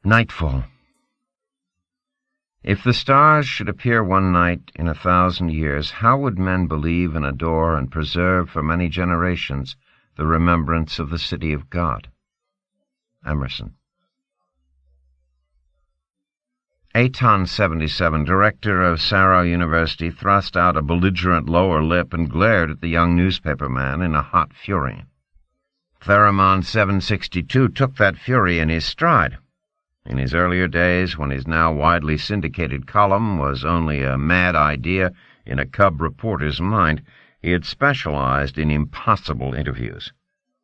Nightfall. If the stars should appear one night in 1,000 years, how would men believe and adore and preserve for many generations the remembrance of the city of God? Emerson. Aton 77, director of Saro University, thrust out a belligerent lower lip and glared at the young newspaperman in a hot fury. Theramon 762 took that fury in his stride. In his earlier days, when his now widely syndicated column was only a mad idea in a cub reporter's mind, he had specialized in impossible interviews.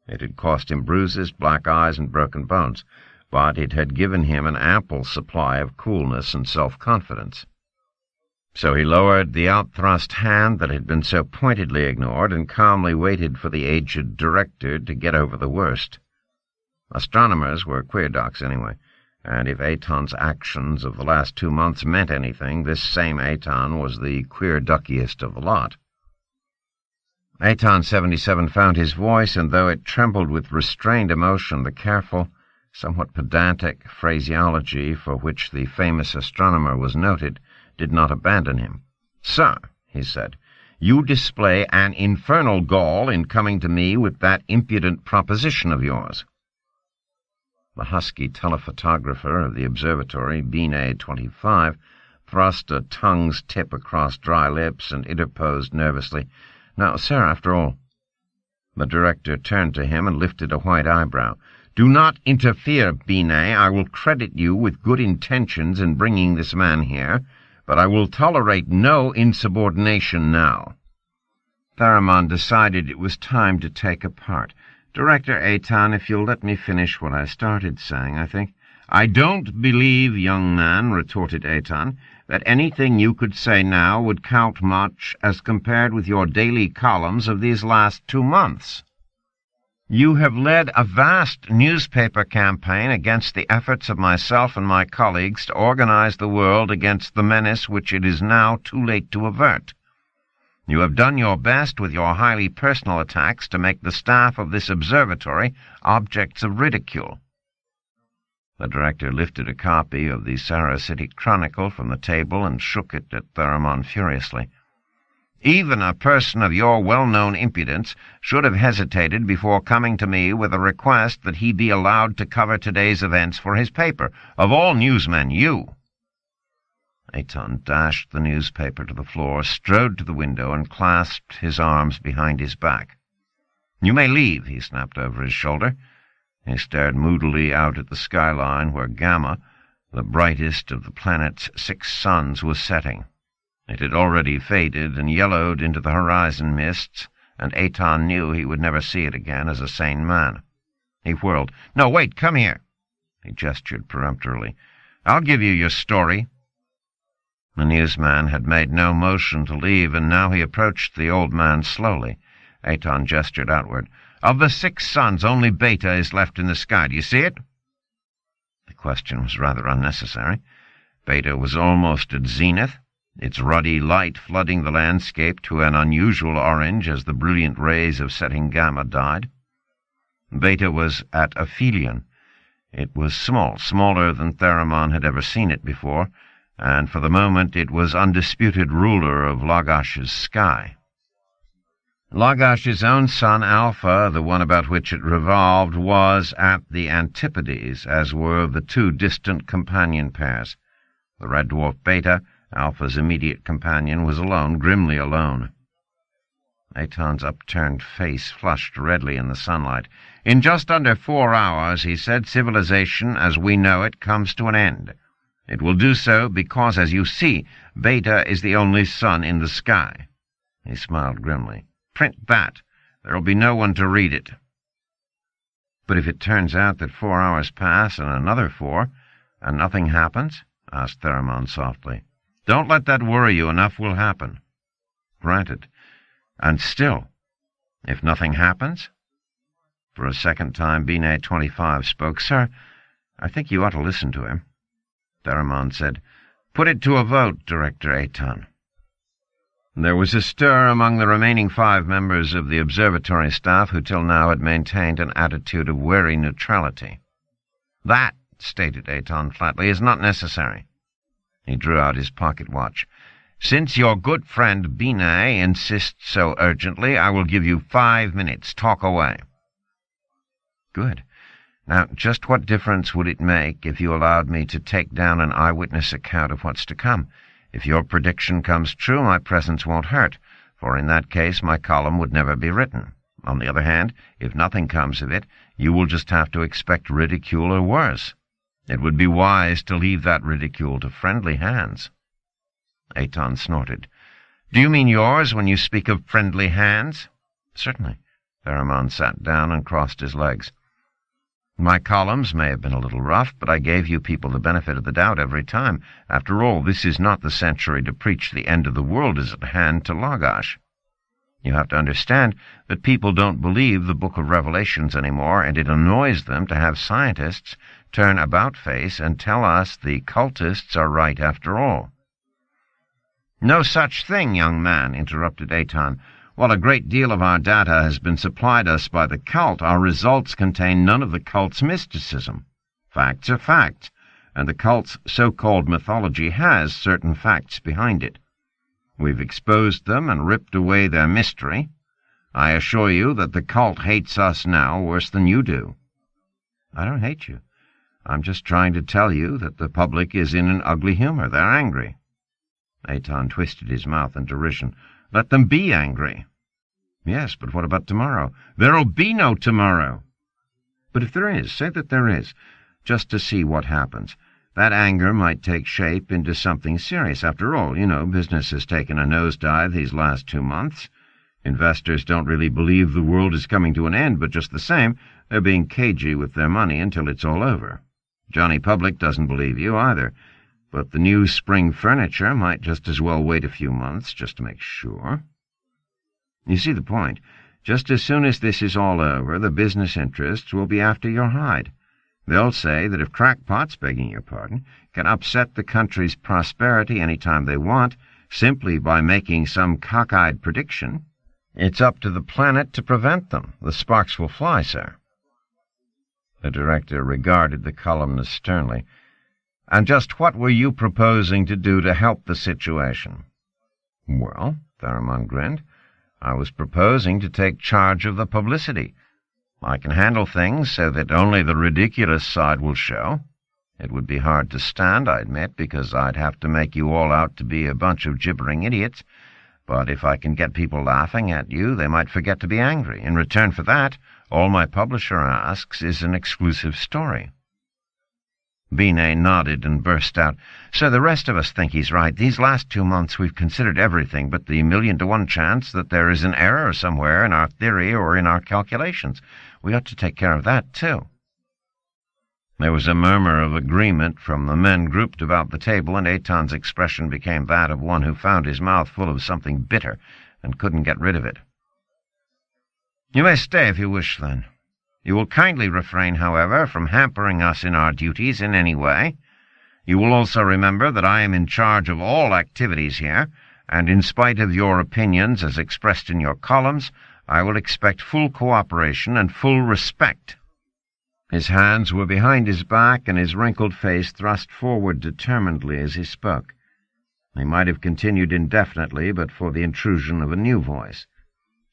It had cost him bruises, black eyes, and broken bones, but it had given him an ample supply of coolness and self-confidence. So he lowered the outthrust hand that had been so pointedly ignored and calmly waited for the aged director to get over the worst. Astronomers were queer ducks anyway, and if Aton's actions of the last 2 months meant anything, this same Aton was the queer-duckiest of the lot. Aton 77 found his voice, and though it trembled with restrained emotion, the careful, somewhat pedantic phraseology for which the famous astronomer was noted did not abandon him. "Sir," he said, "you display an infernal gall in coming to me with that impudent proposition of yours." The husky telephotographer of the observatory, Binet 25, thrust a tongue's tip across dry lips and interposed nervously, "Now, sir, after all—" The director turned to him and lifted a white eyebrow. "Do not interfere, Binet. I will credit you with good intentions in bringing this man here, but I will tolerate no insubordination now." Theramon decided it was time to take a part. "Director Aton, if you'll let me finish what I started saying, I think—" "I don't believe, young man," retorted Aton, "that anything you could say now would count much as compared with your daily columns of these last 2 months. You have led a vast newspaper campaign against the efforts of myself and my colleagues to organize the world against the menace which it is now too late to avert. You have done your best with your highly personal attacks to make the staff of this observatory objects of ridicule." The director lifted a copy of the Sarah City Chronicle from the table and shook it at Theramon furiously. "Even a person of your well-known impudence should have hesitated before coming to me with a request that he be allowed to cover today's events for his paper. Of all newsmen, you—" Aton dashed the newspaper to the floor, strode to the window, and clasped his arms behind his back. "You may leave," he snapped over his shoulder. He stared moodily out at the skyline where Gamma, the brightest of the planet's 6 suns, was setting. It had already faded and yellowed into the horizon mists, and Aton knew he would never see it again as a sane man. He whirled. "No, wait, come here." He gestured peremptorily. "I'll give you your story." The newsman had made no motion to leave, and now he approached the old man slowly. Aton gestured outward. "Of the 6 suns, only Beta is left in the sky. Do you see it?" The question was rather unnecessary. Beta was almost at zenith, its ruddy light flooding the landscape to an unusual orange as the brilliant rays of setting Gamma died. Beta was at aphelion. It was small, smaller than Theramon had ever seen it before, and for the moment it was undisputed ruler of Lagash's sky. Lagash's own sun, Alpha, the one about which it revolved, was at the antipodes, as were the 2 distant companion pairs. The red dwarf Beta, Alpha's immediate companion, was alone, grimly alone. Aton's upturned face flushed redly in the sunlight. "In just under 4 hours," he said, "civilization as we know it comes to an end. It will do so because, as you see, Beta is the only sun in the sky." He smiled grimly. "Print that. There will be no one to read it." "But if it turns out that 4 hours pass and another 4, and nothing happens?" asked Theramon softly. "Don't let that worry you. Enough will happen." "Granted. And still, if nothing happens?" For a second time, Binet 25 spoke. "Sir, I think you ought to listen to him." Theramon said, "Put it to a vote, Director Aton." There was a stir among the remaining 5 members of the observatory staff who till now had maintained an attitude of wary neutrality. "That," stated Aton flatly, is not necessary. He drew out his pocket watch. Since your good friend Binet insists so urgently, I will give you 5 minutes. Talk away. Good. Now, just what difference would it make if you allowed me to take down an eyewitness account of what's to come? If your prediction comes true, my presence won't hurt, for in that case my column would never be written. On the other hand, if nothing comes of it, you will just have to expect ridicule or worse. It would be wise to leave that ridicule to friendly hands. Aton snorted. Do you mean yours when you speak of friendly hands? Certainly. Pharamond sat down and crossed his legs. My columns may have been a little rough, but I gave you people the benefit of the doubt every time. After all, this is not the century to preach the end of the world is at hand to Lagash. You have to understand that people don't believe the Book of Revelations anymore, and it annoys them to have scientists turn about-face and tell us the cultists are right after all. No such thing, young man, interrupted Aton. While a great deal of our data has been supplied us by the cult, our results contain none of the cult's mysticism. Facts are facts, and the cult's so-called mythology has certain facts behind it. We've exposed them and ripped away their mystery. I assure you that the cult hates us now worse than you do. I don't hate you. I'm just trying to tell you that the public is in an ugly humor. They're angry. Aton twisted his mouth in derision. Let them be angry. Yes, but what about tomorrow? There'll be no tomorrow. But if there is, say that there is, just to see what happens. That anger might take shape into something serious. After all, you know, business has taken a nosedive these last 2 months. Investors don't really believe the world is coming to an end, but just the same, they're being cagey with their money until it's all over. Johnny Public doesn't believe you either, but the new spring furniture might just as well wait a few months just to make sure. You see the point. Just as soon as this is all over, the business interests will be after your hide. They'll say that if crackpots, begging your pardon, can upset the country's prosperity any time they want, simply by making some cockeyed prediction, it's up to the planet to prevent them. The sparks will fly, sir. The director regarded the columnist sternly. And just what were you proposing to do to help the situation? Well, Pharamond grinned, I was proposing to take charge of the publicity. I can handle things so that only the ridiculous side will show. It would be hard to stand, I admit, because I'd have to make you all out to be a bunch of gibbering idiots. But if I can get people laughing at you, they might forget to be angry. In return for that, all my publisher asks is an exclusive story. Binet nodded and burst out, So the rest of us think he's right. These last 2 months we've considered everything but the 1,000,000-to-1 chance that there is an error somewhere in our theory or in our calculations. We ought to take care of that, too. There was a murmur of agreement from the men grouped about the table, and Aton's expression became that of one who found his mouth full of something bitter and couldn't get rid of it. You may stay if you wish, then. You will kindly refrain, however, from hampering us in our duties in any way. You will also remember that I am in charge of all activities here, and in spite of your opinions as expressed in your columns, I will expect full cooperation and full respect. His hands were behind his back, and his wrinkled face thrust forward determinedly as he spoke. He might have continued indefinitely but for the intrusion of a new voice.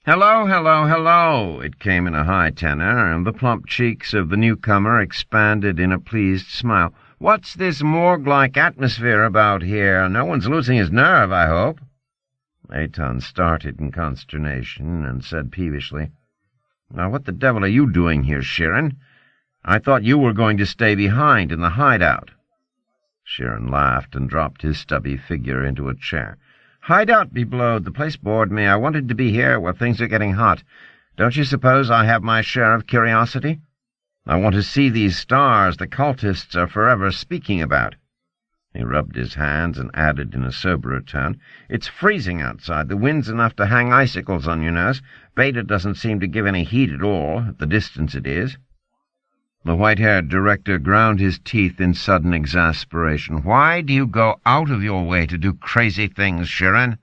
"Hello, hello, hello!" It came in a high tenor, and the plump cheeks of the newcomer expanded in a pleased smile. "What's this morgue-like atmosphere about here? No one's losing his nerve, I hope." Aton started in consternation and said peevishly, "Now what the devil are you doing here, Sheeran? I thought you were going to stay behind in the hideout." Sheeran laughed and dropped his stubby figure into a chair. "Hideout be blowed. The place bored me. I wanted to be here where things are getting hot. Don't you suppose I have my share of curiosity? I want to see these stars the cultists are forever speaking about." He rubbed his hands and added in a soberer tone, "It's freezing outside. The wind's enough to hang icicles on your nose. Beta doesn't seem to give any heat at all, at the distance it is." The white-haired director ground his teeth in sudden exasperation. "Why do you go out of your way to do crazy things, Sheeran?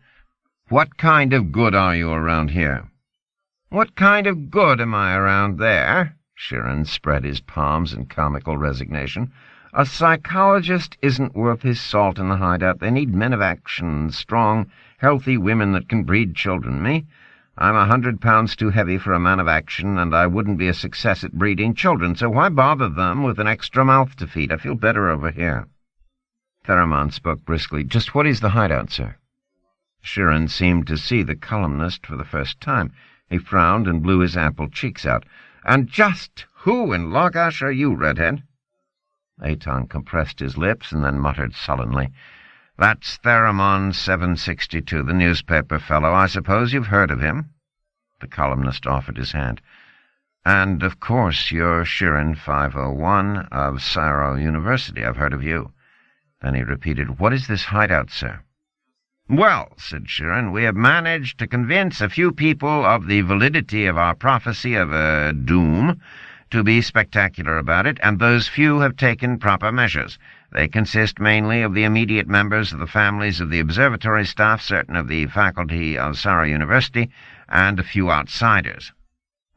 What kind of good are you around here?" "What kind of good am I around there?" Sheeran spread his palms in comical resignation. A psychologist isn't worth his salt in the hideout. They need men of action, strong, healthy women that can breed children. Me? I'm 100 pounds too heavy for a man of action, and I wouldn't be a success at breeding children, so why bother them with an extra mouth to feed? I feel better over here. Theramon spoke briskly. Just what is the hideout, sir? Shirin seemed to see the columnist for the first time. He frowned and blew his ample cheeks out. And just who in Lagash are you, redhead? Aton compressed his lips and then muttered sullenly. That's Theramon 762, the newspaper fellow. I suppose you've heard of him? The columnist offered his hand. And, of course, you're Shirin 501 of Syro University. I've heard of you. Then he repeated, What is this hideout, sir? Well, said Shirin, we have managed to convince a few people of the validity of our prophecy of a doom to be spectacular about it, and those few have taken proper measures. They consist mainly of the immediate members of the families of the observatory staff, certain of the faculty of Syro University, and a few outsiders.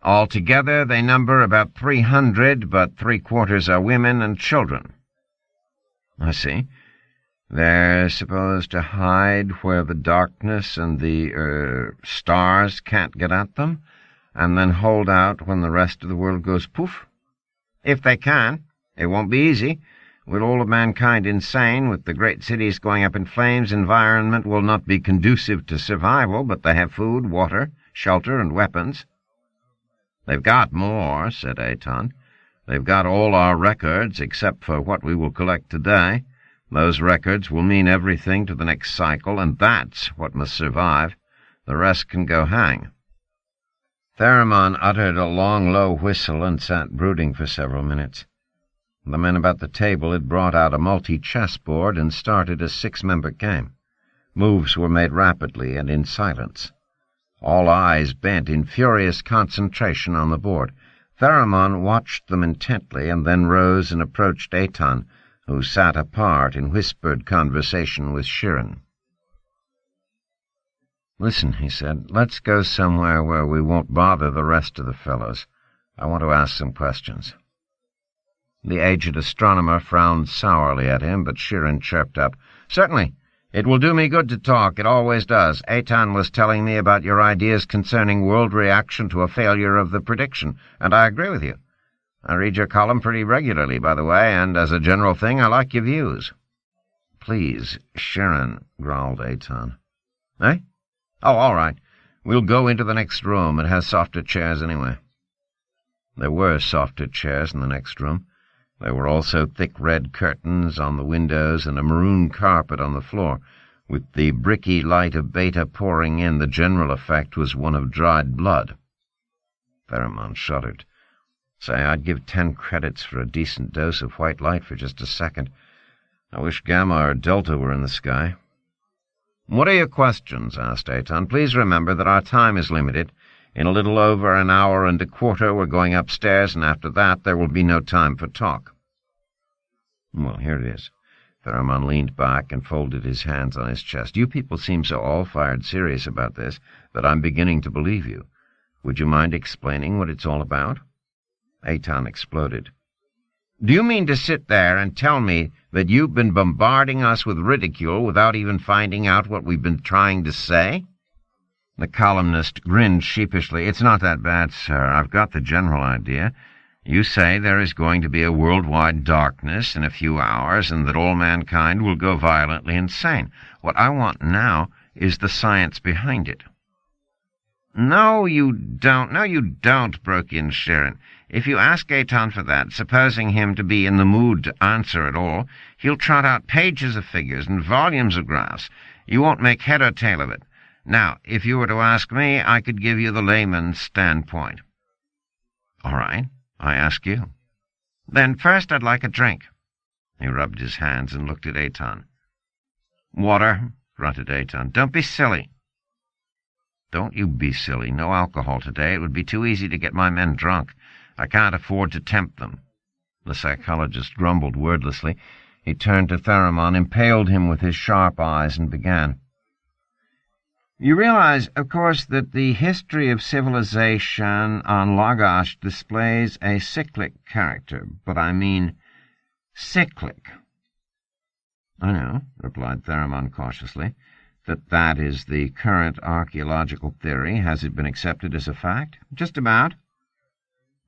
Altogether, they number about 300, but 3/4 are women and children. I see. They're supposed to hide where the darkness and the, stars can't get at them, and then hold out when the rest of the world goes poof? If they can. It won't be easy. With all of mankind insane, with the great cities going up in flames, environment will not be conducive to survival, but they have food, water, shelter, and weapons. They've got more, said Aton. They've got all our records, except for what we will collect today. Those records will mean everything to the next cycle, and that's what must survive. The rest can go hang. Theramon uttered a long, low whistle and sat brooding for several minutes. The men about the table had brought out a multi-chessboard and started a 6-member game. Moves were made rapidly and in silence. All eyes bent in furious concentration on the board. Theramon watched them intently and then rose and approached Aton, who sat apart in whispered conversation with Shirin. Listen, he said, let's go somewhere where we won't bother the rest of the fellows. I want to ask some questions. The aged astronomer frowned sourly at him, but Shirin chirped up. Certainly. It will do me good to talk. It always does. Aton was telling me about your ideas concerning world reaction to a failure of the prediction, and I agree with you. I read your column pretty regularly, by the way, and as a general thing, I like your views. Please, Shirin, growled Aton. Eh? Oh, all right. We'll go into the next room. It has softer chairs anyway. There were softer chairs in the next room. There were also thick red curtains on the windows and a maroon carpet on the floor. With the bricky light of Beta pouring in, the general effect was one of dried blood. Theramon shuddered. Say, I'd give 10 credits for a decent dose of white light for just a second. I wish Gamma or Delta were in the sky. What are your questions? Asked Aton. Please remember that our time is limited. In a little over an hour and a quarter we're going upstairs, and after that there will be no time for talk. Well, here it is. Theramon leaned back and folded his hands on his chest. You people seem so all-fired serious about this that I'm beginning to believe you. Would you mind explaining what it's all about? Aton exploded. Do you mean to sit there and tell me that you've been bombarding us with ridicule without even finding out what we've been trying to say? The columnist grinned sheepishly. It's not that bad, sir. I've got the general idea. You say there is going to be a worldwide darkness in a few hours and that all mankind will go violently insane. What I want now is the science behind it. No, you don't, broke in Shirin. If you ask Aton for that, supposing him to be in the mood to answer at all, he'll trot out pages of figures and volumes of graphs. You won't make head or tail of it. Now, if you were to ask me, I could give you the layman's standpoint. All right, I ask you. Then first I'd like a drink. He rubbed his hands and looked at Aton. Water, grunted Aton. Don't be silly. Don't you be silly. No alcohol today. It would be too easy to get my men drunk. I can't afford to tempt them. The psychologist grumbled wordlessly. He turned to Theramon, impaled him with his sharp eyes, and began. You realize, of course, that the history of civilization on Lagash displays a cyclic character, but I mean cyclic. I know, replied Theramon cautiously, that is the current archaeological theory. Has it been accepted as a fact? Just about.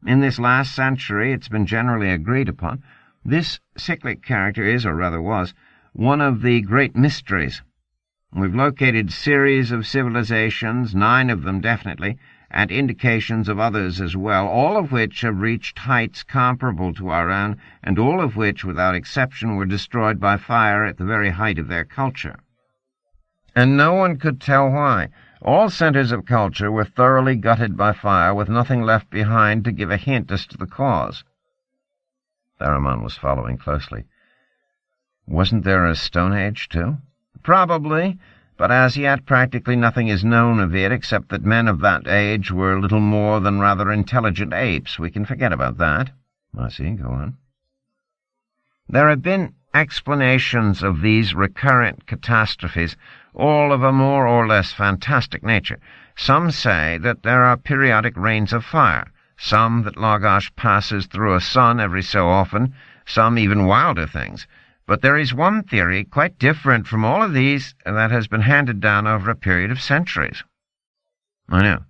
In this last century it's been generally agreed upon. This cyclic character is, or rather was, one of the great mysteries. We've located series of civilizations, 9 of them definitely, and indications of others as well, all of which have reached heights comparable to our own, and all of which, without exception, were destroyed by fire at the very height of their culture. And no one could tell why. All centers of culture were thoroughly gutted by fire, with nothing left behind to give a hint as to the cause. Theramon was following closely. Wasn't there a Stone Age, too? Probably, but as yet practically nothing is known of it, except that men of that age were little more than rather intelligent apes. We can forget about that. I see, go on. There have been explanations of these recurrent catastrophes, all of a more or less fantastic nature. Some say that there are periodic rains of fire, some that Lagash passes through a sun every so often, some even wilder things. But there is one theory quite different from all of these that has been handed down over a period of centuries. I know.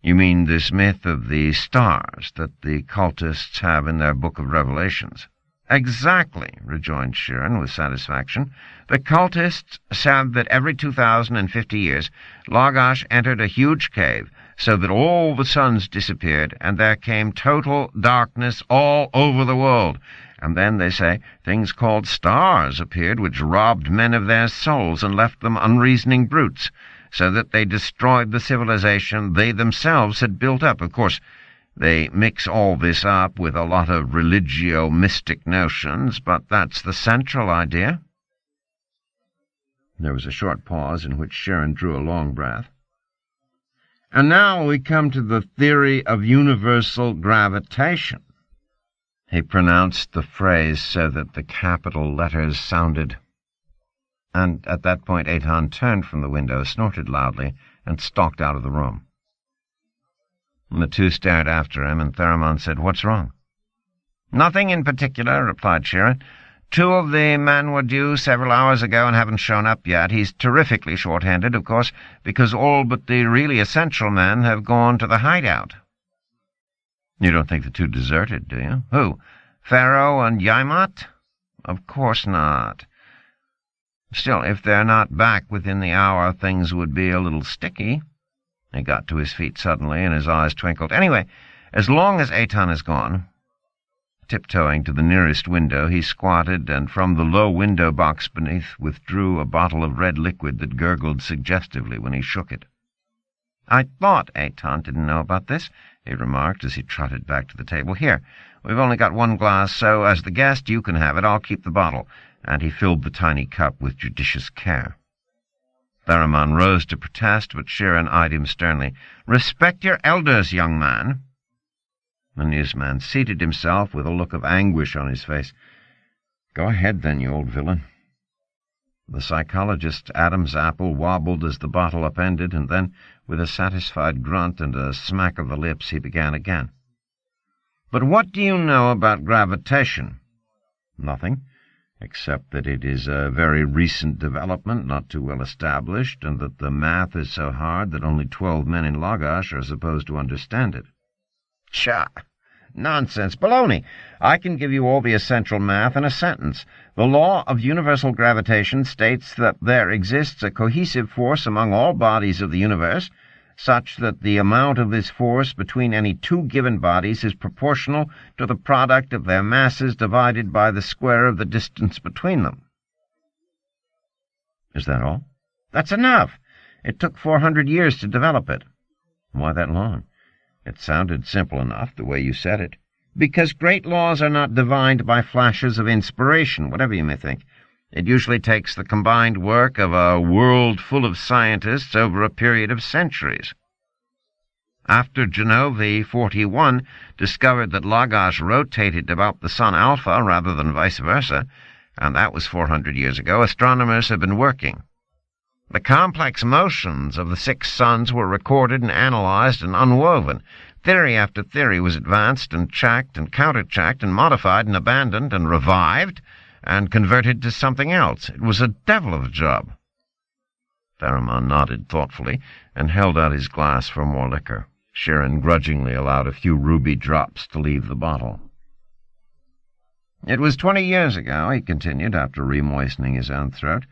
You mean this myth of the stars that the cultists have in their Book of Revelations? Exactly, rejoined Sheeran with satisfaction. The cultists said that every 2,050 years Lagash entered a huge cave, so that all the suns disappeared, and there came total darkness all over the world. And then, they say, things called stars appeared, which robbed men of their souls and left them unreasoning brutes, so that they destroyed the civilization they themselves had built up. Of course, they mix all this up with a lot of religio-mystic notions, but that's the central idea. There was a short pause in which Sheeran drew a long breath. And now we come to the theory of universal gravitation. He pronounced the phrase so that the capital letters sounded. And at that point Eitan turned from the window, snorted loudly, and stalked out of the room. The two stared after him, and Theramon said, "What's wrong?" "Nothing in particular," replied Sheeran. "2 of the men were due several hours ago and haven't shown up yet. He's terrifically short-handed, of course, because all but the really essential men have gone to the hideout." "You don't think the 2 deserted, do you?" "Who? Pharaoh and Yaimot?" "Of course not. Still, if they're not back within the hour, things would be a little sticky." He got to his feet suddenly, and his eyes twinkled. "Anyway, as long as Eitan is gone..." Tiptoeing to the nearest window, he squatted, and from the low window box beneath withdrew a bottle of red liquid that gurgled suggestively when he shook it. "I thought Eitan didn't know about this," he remarked as he trotted back to the table. "Here, we've only got 1 glass, so as the guest you can have it. I'll keep the bottle." And he filled the tiny cup with judicious care. Theramon rose to protest, but Sheeran eyed him sternly. "Respect your elders, young man." The newsman seated himself with a look of anguish on his face. "Go ahead, then, you old villain." The psychologist's Adam's apple wobbled as the bottle upended, and then, with a satisfied grunt and a smack of the lips, he began again. "But what do you know about gravitation?" "Nothing, except that it is a very recent development, not too well established, and that the math is so hard that only 12 men in Lagash are supposed to understand it." "Tchah! Nonsense! Baloney! I can give you all the essential math in a sentence. The law of universal gravitation states that there exists a cohesive force among all bodies of the universe, such that the amount of this force between any 2 given bodies is proportional to the product of their masses divided by the square of the distance between them." "Is that all?" "That's enough. It took 400 years to develop it." "Why that long? It sounded simple enough, the way you said it." "Because great laws are not divined by flashes of inspiration, whatever you may think. It usually takes the combined work of a world full of scientists over a period of centuries. After Genovi 41 discovered that Lagash rotated about the sun Alpha rather than vice versa, and that was 400 years ago, astronomers have been working. The complex motions of the 6 suns were recorded and analyzed and unwoven. Theory after theory was advanced and checked and counter-checked and modified and abandoned and revived and converted to something else. It was a devil of a job. Theramon nodded thoughtfully and held out his glass for more liquor. Sheeran grudgingly allowed a few ruby drops to leave the bottle. "It was 20 years ago," he continued, after remoistening his own throat,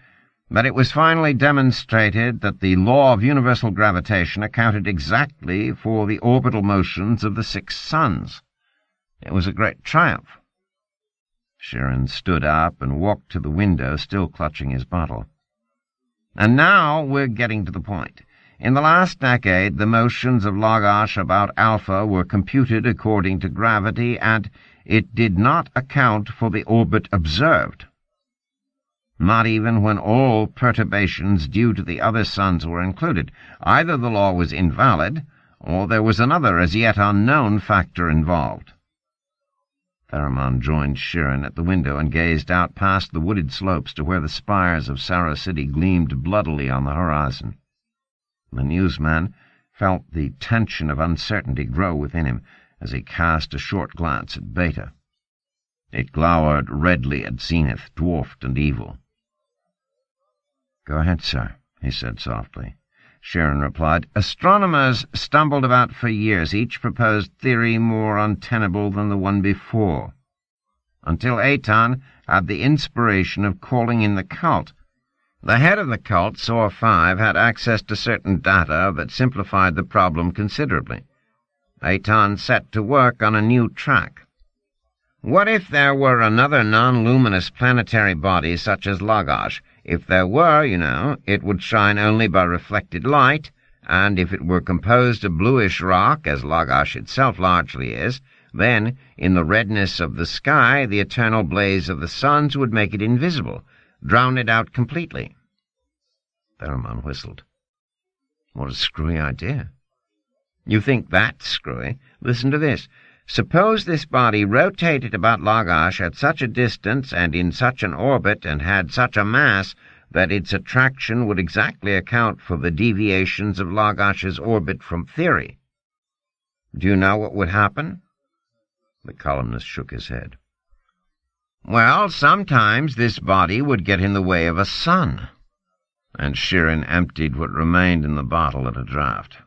"that it was finally demonstrated that the law of universal gravitation accounted exactly for the orbital motions of the 6 suns. It was a great triumph." Sheeran stood up and walked to the window, still clutching his bottle. "And now we're getting to the point. In the last decade, the motions of Lagash about Alpha were computed according to gravity, and it did not account for the orbit observed. Not even when all perturbations due to the other suns were included. Either the law was invalid, or there was another as yet unknown factor involved." Theramon joined Sheeran at the window and gazed out past the wooded slopes to where the spires of Sarah City gleamed bloodily on the horizon. The newsman felt the tension of uncertainty grow within him as he cast a short glance at Beta. It glowered redly at Zenith, dwarfed and evil. "Go ahead, sir," he said softly. Sheeran replied, "Astronomers stumbled about for years, each proposed theory more untenable than the one before, until Aton had the inspiration of calling in the cult. The head of the cult, Saw 5, had access to certain data that simplified the problem considerably. Aton set to work on a new track. What if there were another non-luminous planetary body such as Lagash? If there were, it would shine only by reflected light, and if it were composed of bluish rock, as Lagash itself largely is, then, in the redness of the sky, the eternal blaze of the suns would make it invisible, drown it out completely." Theramon whistled. "What a screwy idea." "You think that's screwy? Listen to this. Suppose this body rotated about Lagash at such a distance and in such an orbit and had such a mass that its attraction would exactly account for the deviations of Lagash's orbit from theory. Do you know what would happen?" The columnist shook his head. "Well, sometimes this body would get in the way of a sun." And Sheeran emptied what remained in the bottle at a draught.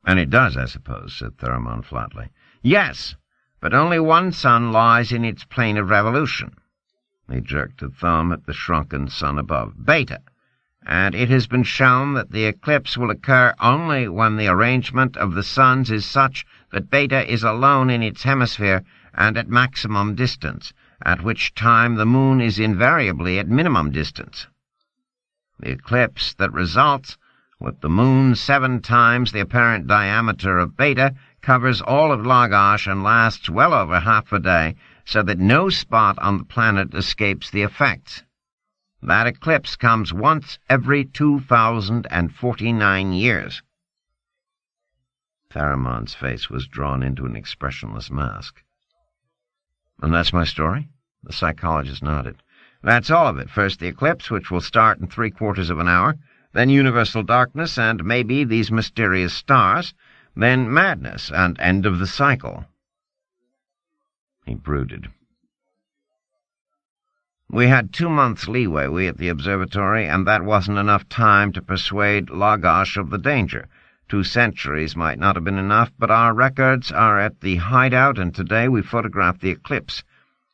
"And it does, I suppose," said Theramon flatly. "Yes, but only one sun lies in its plane of revolution." He jerked a thumb at the shrunken sun above. "Beta. And it has been shown that the eclipse will occur only when the arrangement of the suns is such that Beta is alone in its hemisphere and at maximum distance, at which time the moon is invariably at minimum distance. The eclipse that results, with the moon 7 times the apparent diameter of Beta, covers all of Lagash and lasts well over half a day, so that no spot on the planet escapes the effects. That eclipse comes once every 2,049 years. Theramon's face was drawn into an expressionless mask. "And that's my story?" The psychologist nodded. "That's all of it. First the eclipse, which will start in 3/4 of an hour, then universal darkness and maybe these mysterious stars, then madness and end of the cycle." He brooded. "We had 2 months leeway, we at the observatory, and that wasn't enough time to persuade Lagash of the danger. 2 centuries might not have been enough, but our records are at the hideout, and today we photographed the eclipse.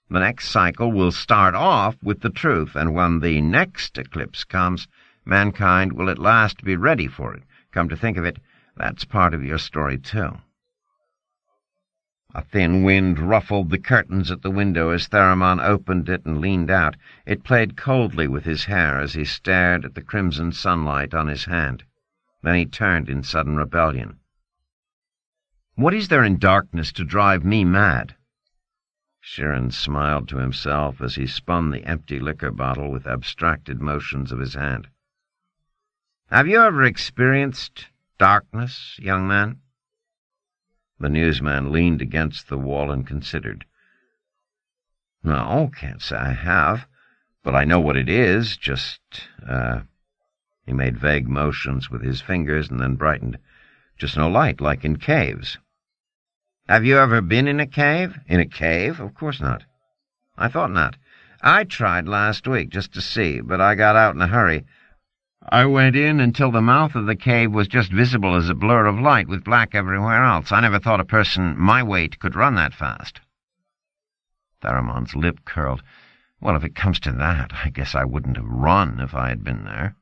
The next cycle will start off with the truth, and when the next eclipse comes, mankind will at last be ready for it. Come to think of it, that's part of your story, too." A thin wind ruffled the curtains at the window as Theramon opened it and leaned out. It played coldly with his hair as he stared at the crimson sunlight on his hand. Then he turned in sudden rebellion. "What is there in darkness to drive me mad?" Sheeran smiled to himself as he spun the empty liquor bottle with abstracted motions of his hand. "Have you ever experienced darkness, young man?" The newsman leaned against the wall and considered. "No, can't say I have, but I know what it is, He made vague motions with his fingers and then brightened. Just no light, like in caves. Have you ever been in a cave? In a cave? Of course not. I thought not. I tried last week just to see, but I got out in a hurry. I went in until the mouth of the cave was just visible as a blur of light with black everywhere else. I never thought a person my weight could run that fast. Tharamon's lip curled. Well, if it comes to that, I guess I wouldn't have run if I had been there.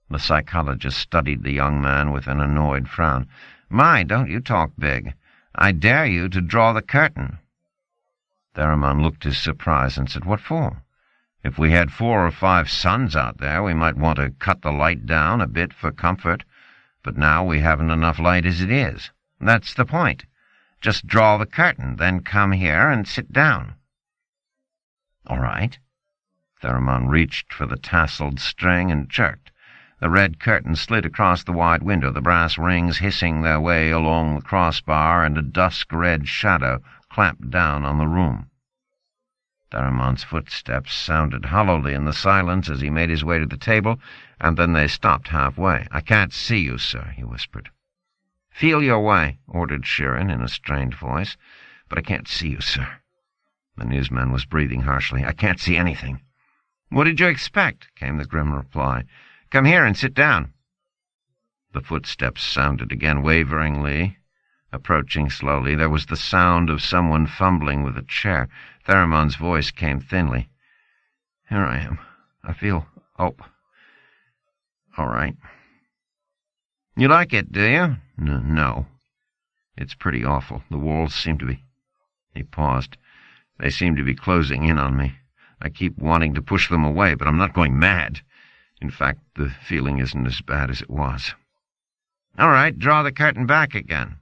The psychologist studied the young man with an annoyed frown. My, don't you talk big. I dare you to draw the curtain. Theramon looked his surprise and said, What for? If we had 4 or 5 suns out there, we might want to cut the light down a bit for comfort, but now we haven't enough light as it is. That's the point. Just draw the curtain, then come here and sit down. All right. Theramon reached for the tasseled string and jerked. The red curtain slid across the wide window, the brass rings hissing their way along the crossbar, and a dusk-red shadow clamped down on the room. Tharamon's footsteps sounded hollowly in the silence as he made his way to the table, and then they stopped halfway. I can't see you, sir, he whispered. Feel your way, ordered Sheeran in a strained voice. But I can't see you, sir. The newsman was breathing harshly. I can't see anything. What did you expect? Came the grim reply. Come here and sit down. The footsteps sounded again waveringly, approaching slowly. There was the sound of someone fumbling with a chair. Tharamon's voice came thinly. Here I am. I feel... all right. You like it, do you? No. It's pretty awful. The walls seem to be... He paused. They seem to be closing in on me. I keep wanting to push them away, but I'm not going mad. In fact, the feeling isn't as bad as it was. All right, draw the curtain back again.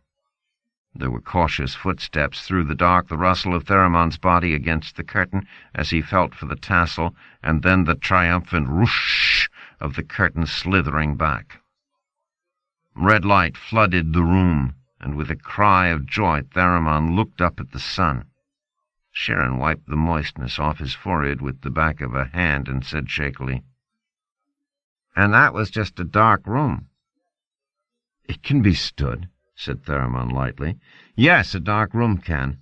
There were cautious footsteps through the dark, the rustle of Tharamon's body against the curtain as he felt for the tassel, and then the triumphant whoosh of the curtain slithering back. Red light flooded the room, and with a cry of joy Theramon looked up at the sun. Sheeran wiped the moistness off his forehead with the back of a hand and said shakily, And that was just a dark room. It can be stood, said Theramon lightly. Yes, a dark room can.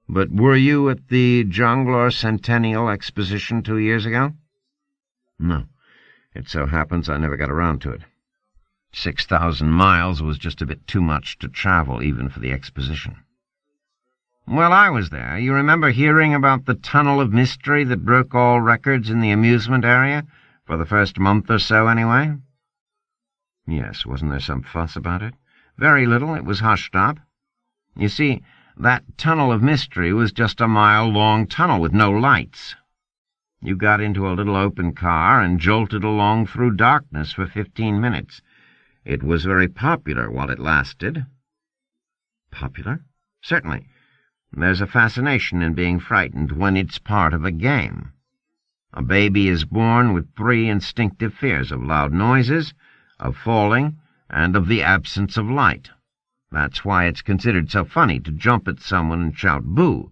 But were you at the Jonglor Centennial Exposition 2 years ago? No. It so happens I never got around to it. 6,000 miles was just a bit too much to travel, even for the exposition. Well, I was there. You remember hearing about the tunnel of mystery that broke all records in the amusement area? For the first month or so, anyway? Yes, wasn't there some fuss about it? Very little. It was hushed up. You see, that tunnel of mystery was just a mile-long tunnel with no lights. You got into a little open car and jolted along through darkness for 15 minutes. It was very popular while it lasted. Popular? Certainly. There's a fascination in being frightened when it's part of a game. A baby is born with 3 instinctive fears of loud noises, of falling, and of the absence of light. That's why it's considered so funny to jump at someone and shout boo.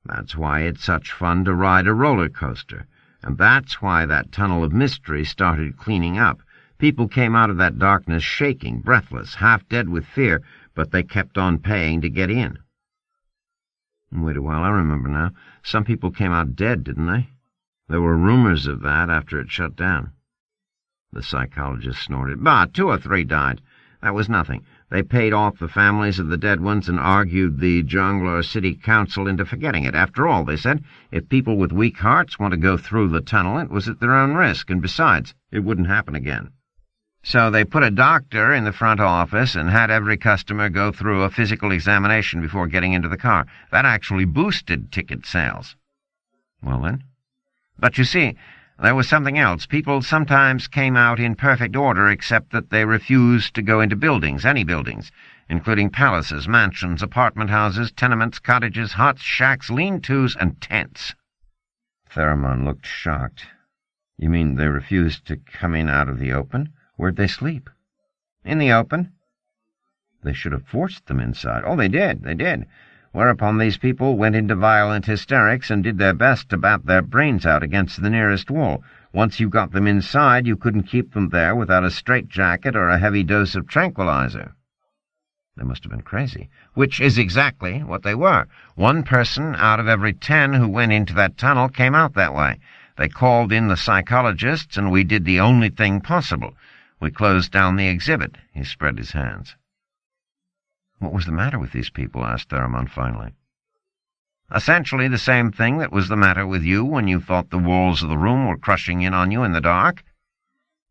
That's why it's such fun to ride a roller coaster. And that's why that tunnel of mystery started cleaning up. People came out of that darkness shaking, breathless, half dead with fear, but they kept on paying to get in. Wait a while, I remember now. Some people came out dead, didn't they? There were rumors of that after it shut down. The psychologist snorted. Bah, 2 or 3 died. That was nothing. They paid off the families of the dead ones and argued the Jonglor City Council into forgetting it. After all, they said, if people with weak hearts want to go through the tunnel, it was at their own risk, and besides, it wouldn't happen again. So they put a doctor in the front office and had every customer go through a physical examination before getting into the car. That actually boosted ticket sales. Well, then? But you see, there was something else. People sometimes came out in perfect order, except that they refused to go into buildings, any buildings, including palaces, mansions, apartment houses, tenements, cottages, huts, shacks, lean-tos, and tents. Theramon looked shocked. You mean they refused to come in out of the open? Where'd they sleep? In the open. They should have forced them inside. Oh, they did. Whereupon these people went into violent hysterics and did their best to bat their brains out against the nearest wall. Once you got them inside, you couldn't keep them there without a straitjacket or a heavy dose of tranquilizer. They must have been crazy, which is exactly what they were. 1 person out of every 10 who went into that tunnel came out that way. They called in the psychologists, and we did the only thing possible. We closed down the exhibit. He spread his hands. What was the matter with these people? Asked Theramon finally. Essentially the same thing that was the matter with you when you thought the walls of the room were crushing in on you in the dark.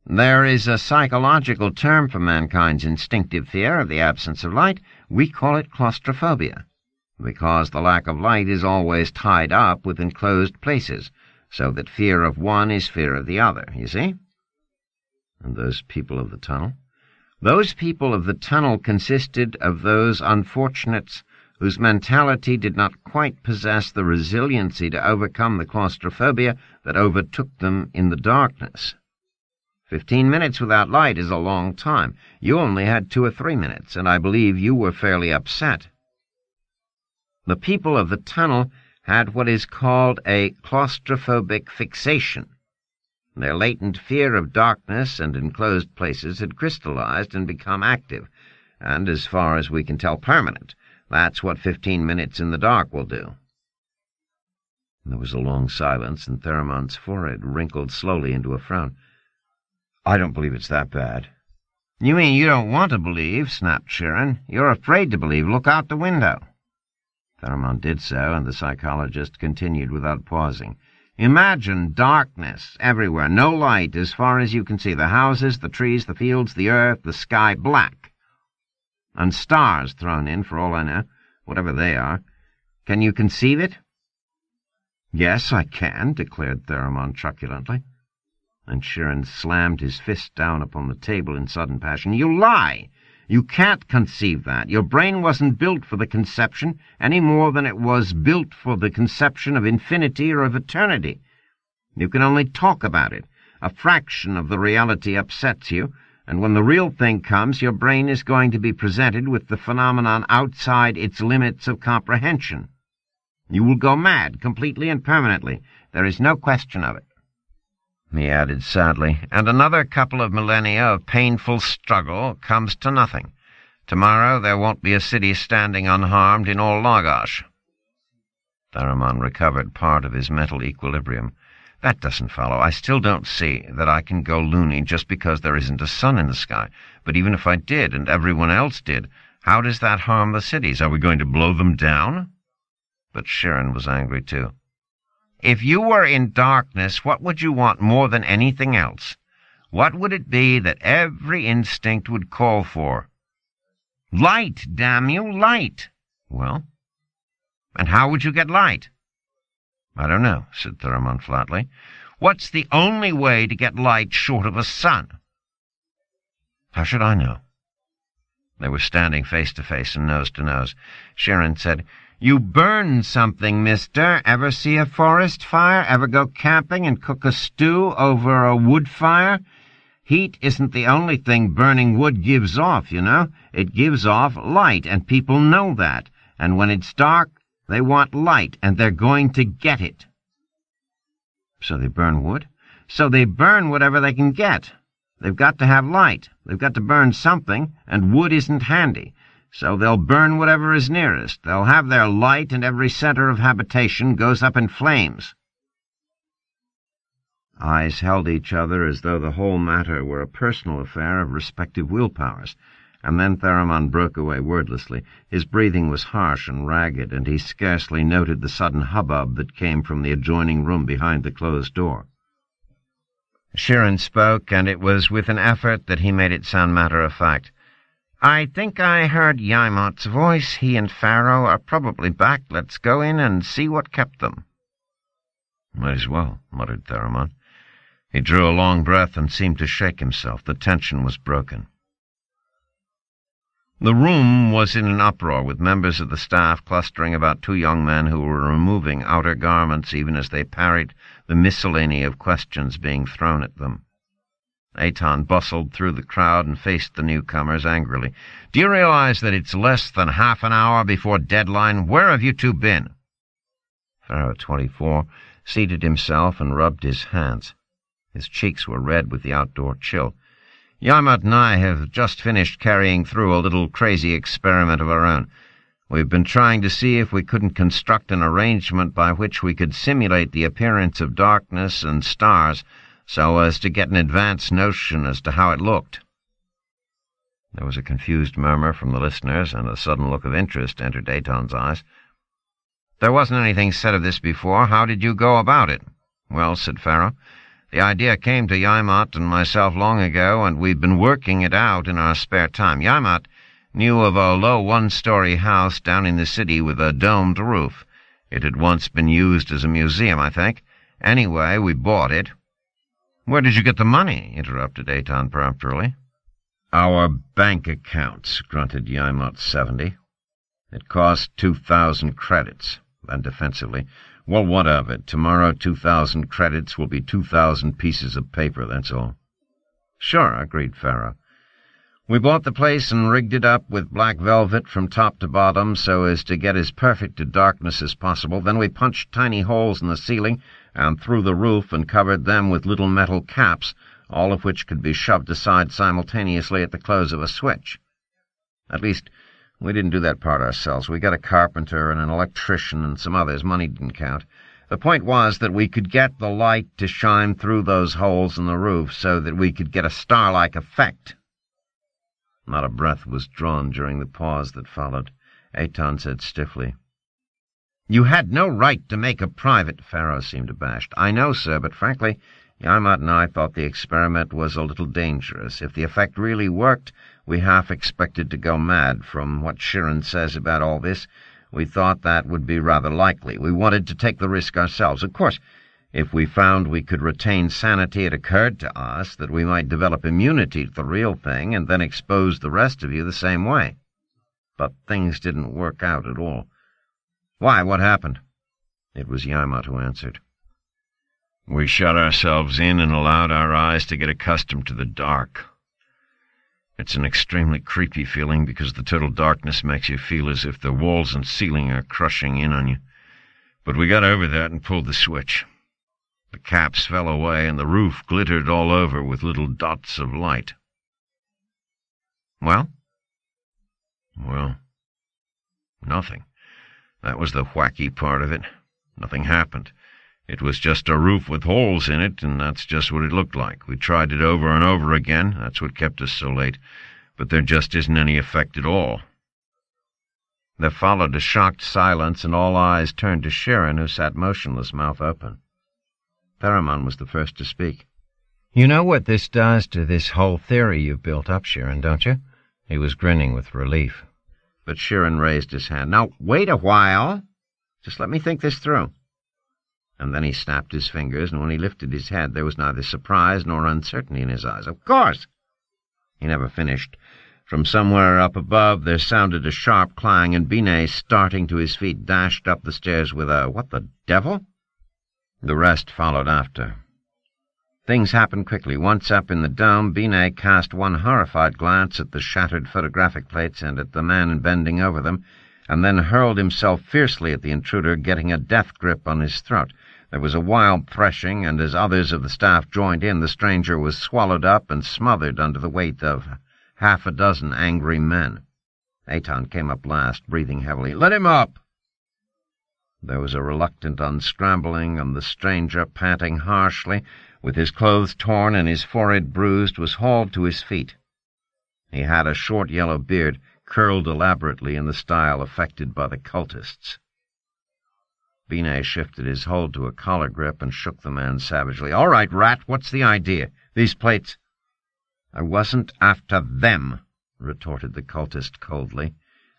There is a psychological term for mankind's instinctive fear of the absence of light. We call it claustrophobia, because the lack of light is always tied up with enclosed places, so that fear of one is fear of the other, you see? And those people of the tunnel? Those people of the tunnel consisted of those unfortunates whose mentality did not quite possess the resiliency to overcome the claustrophobia that overtook them in the darkness. 15 minutes without light is a long time. You only had 2 or 3 minutes, and I believe you were fairly upset. The people of the tunnel had what is called a claustrophobic fixation. Their latent fear of darkness and enclosed places had crystallized and become active, and, as far as we can tell, permanent. That's what 15 minutes in the dark will do. There was a long silence, and Theramon's forehead wrinkled slowly into a frown. I don't believe it's that bad. You mean you don't want to believe, snapped Sheeran. You're afraid to believe. Look out the window. Theramon did so, and the psychologist continued without pausing. Imagine darkness everywhere, no light as far as you can see. The houses, the trees, the fields, the earth, the sky black. And stars thrown in, for all I know, whatever they are. Can you conceive it? Yes, I can, declared Theramon truculently. And Sheeran slammed his fist down upon the table in sudden passion. You lie! You can't conceive that. Your brain wasn't built for the conception any more than it was built for the conception of infinity or of eternity. You can only talk about it. A fraction of the reality upsets you, and when the real thing comes, your brain is going to be presented with the phenomenon outside its limits of comprehension. You will go mad, completely and permanently. There is no question of it. He added sadly, and another couple of millennia of painful struggle comes to nothing. Tomorrow there won't be a city standing unharmed in all Lagash. Theramon recovered part of his mental equilibrium. That doesn't follow. I still don't see that I can go loony just because there isn't a sun in the sky. But even if I did, and everyone else did, how does that harm the cities? Are we going to blow them down? But Sheeran was angry too. If you were in darkness, what would you want more than anything else? What would it be that every instinct would call for? Light, damn you, light! Well, and how would you get light? I don't know, said Theramon flatly. What's the only way to get light short of a sun? How should I know? They were standing face to face and nose to nose. Sheeran said, You burn something, mister. Ever see a forest fire? Ever go camping and cook a stew over a wood fire? Heat isn't the only thing burning wood gives off, you know. It gives off light, and people know that. And when it's dark, they want light, and they're going to get it. So they burn wood? So they burn whatever they can get. They've got to have light. They've got to burn something, and wood isn't handy. So they'll burn whatever is nearest. They'll have their light, and every center of habitation goes up in flames. Eyes held each other as though the whole matter were a personal affair of respective willpowers, and then Theramon broke away wordlessly. His breathing was harsh and ragged, and he scarcely noted the sudden hubbub that came from the adjoining room behind the closed door. Sheeran spoke, and it was with an effort that he made it sound matter-of-fact. I think I heard Yaimot's voice. He and Pharaoh are probably back. Let's go in and see what kept them. Might as well, muttered Theramon. He drew a long breath and seemed to shake himself. The tension was broken. The room was in an uproar, with members of the staff clustering about 2 young men who were removing outer garments even as they parried the miscellany of questions being thrown at them. Aton bustled through the crowd and faced the newcomers angrily. Do you realize that it's less than half an hour before deadline? Where have you 2 been? Pharaoh 24 seated himself and rubbed his hands. His cheeks were red with the outdoor chill. Yarmouth and I have just finished carrying through a little crazy experiment of our own. We've been trying to see if we couldn't construct an arrangement by which we could simulate the appearance of darkness and stars so as to get an advanced notion as to how it looked." There was a confused murmur from the listeners, and a sudden look of interest entered Aton's eyes. "There wasn't anything said of this before. How did you go about it?" "Well," said Farrow, "the idea came to Yaimot and myself long ago, and we've been working it out in our spare time. Yaimot knew of a low one-story house down in the city with a domed roof. It had once been used as a museum, I think. Anyway, we bought it." "Where did you get the money?" interrupted Aton peremptorily. "Our bank accounts," grunted Yaimot 70. "It cost 2,000 credits." Then defensively, "Well, what of it? Tomorrow 2,000 credits will be 2,000 pieces of paper, that's all." "Sure," agreed Farrow. "We bought the place and rigged it up with black velvet from top to bottom so as to get as perfect a darkness as possible. Then we punched tiny holes in the ceiling and through the roof and covered them with little metal caps, all of which could be shoved aside simultaneously at the close of a switch. At least, we didn't do that part ourselves. We got a carpenter and an electrician and some others. Money didn't count. The point was that we could get the light to shine through those holes in the roof so that we could get a star-like effect." Not a breath was drawn during the pause that followed. Aton said stiffly, "You had no right to make a private—" Farrow seemed abashed. "I know, sir, but frankly, Yaimot and I thought the experiment was a little dangerous. If the effect really worked, we half expected to go mad. From what Sheeran says about all this, we thought that would be rather likely. We wanted to take the risk ourselves. Of course, if we found we could retain sanity, it occurred to us that we might develop immunity to the real thing and then expose the rest of you the same way. But things didn't work out at all." "Why? What happened?" It was Yaimot who answered. "We shut ourselves in and allowed our eyes to get accustomed to the dark. It's an extremely creepy feeling because the total darkness makes you feel as if the walls and ceiling are crushing in on you. But we got over that and pulled the switch. The caps fell away and the roof glittered all over with little dots of light." "Well?" "Well, nothing. That was the wacky part of it. Nothing happened. It was just a roof with holes in it, and that's just what it looked like. We tried it over and over again. That's what kept us so late. But there just isn't any effect at all." There followed a shocked silence, and all eyes turned to Sheeran, who sat motionless, mouth open. Perriman was the first to speak. "You know what this does to this whole theory you've built up, Sheeran, don't you?" He was grinning with relief. But Sheeran raised his hand. "Now, wait a while. Just let me think this through." And then he snapped his fingers, and when he lifted his head, there was neither surprise nor uncertainty in his eyes. "Of course!" He never finished. From somewhere up above there sounded a sharp clang, and Binet, starting to his feet, dashed up the stairs with a, "What the devil?" The rest followed after. Things happened quickly. Once up in the dome, Binet cast one horrified glance at the shattered photographic plates and at the man bending over them, and then hurled himself fiercely at the intruder, getting a death grip on his throat. There was a wild threshing, and as others of the staff joined in, the stranger was swallowed up and smothered under the weight of half a dozen angry men. Aton came up last, breathing heavily. "Let him up!" There was a reluctant unscrambling, and the stranger, panting harshly, with his clothes torn and his forehead bruised, was hauled to his feet. He had a short yellow beard, curled elaborately in the style affected by the cultists. Binet shifted his hold to a collar grip and shook the man savagely. "All right, rat, what's the idea? These plates—" "I wasn't after them," retorted the cultist coldly.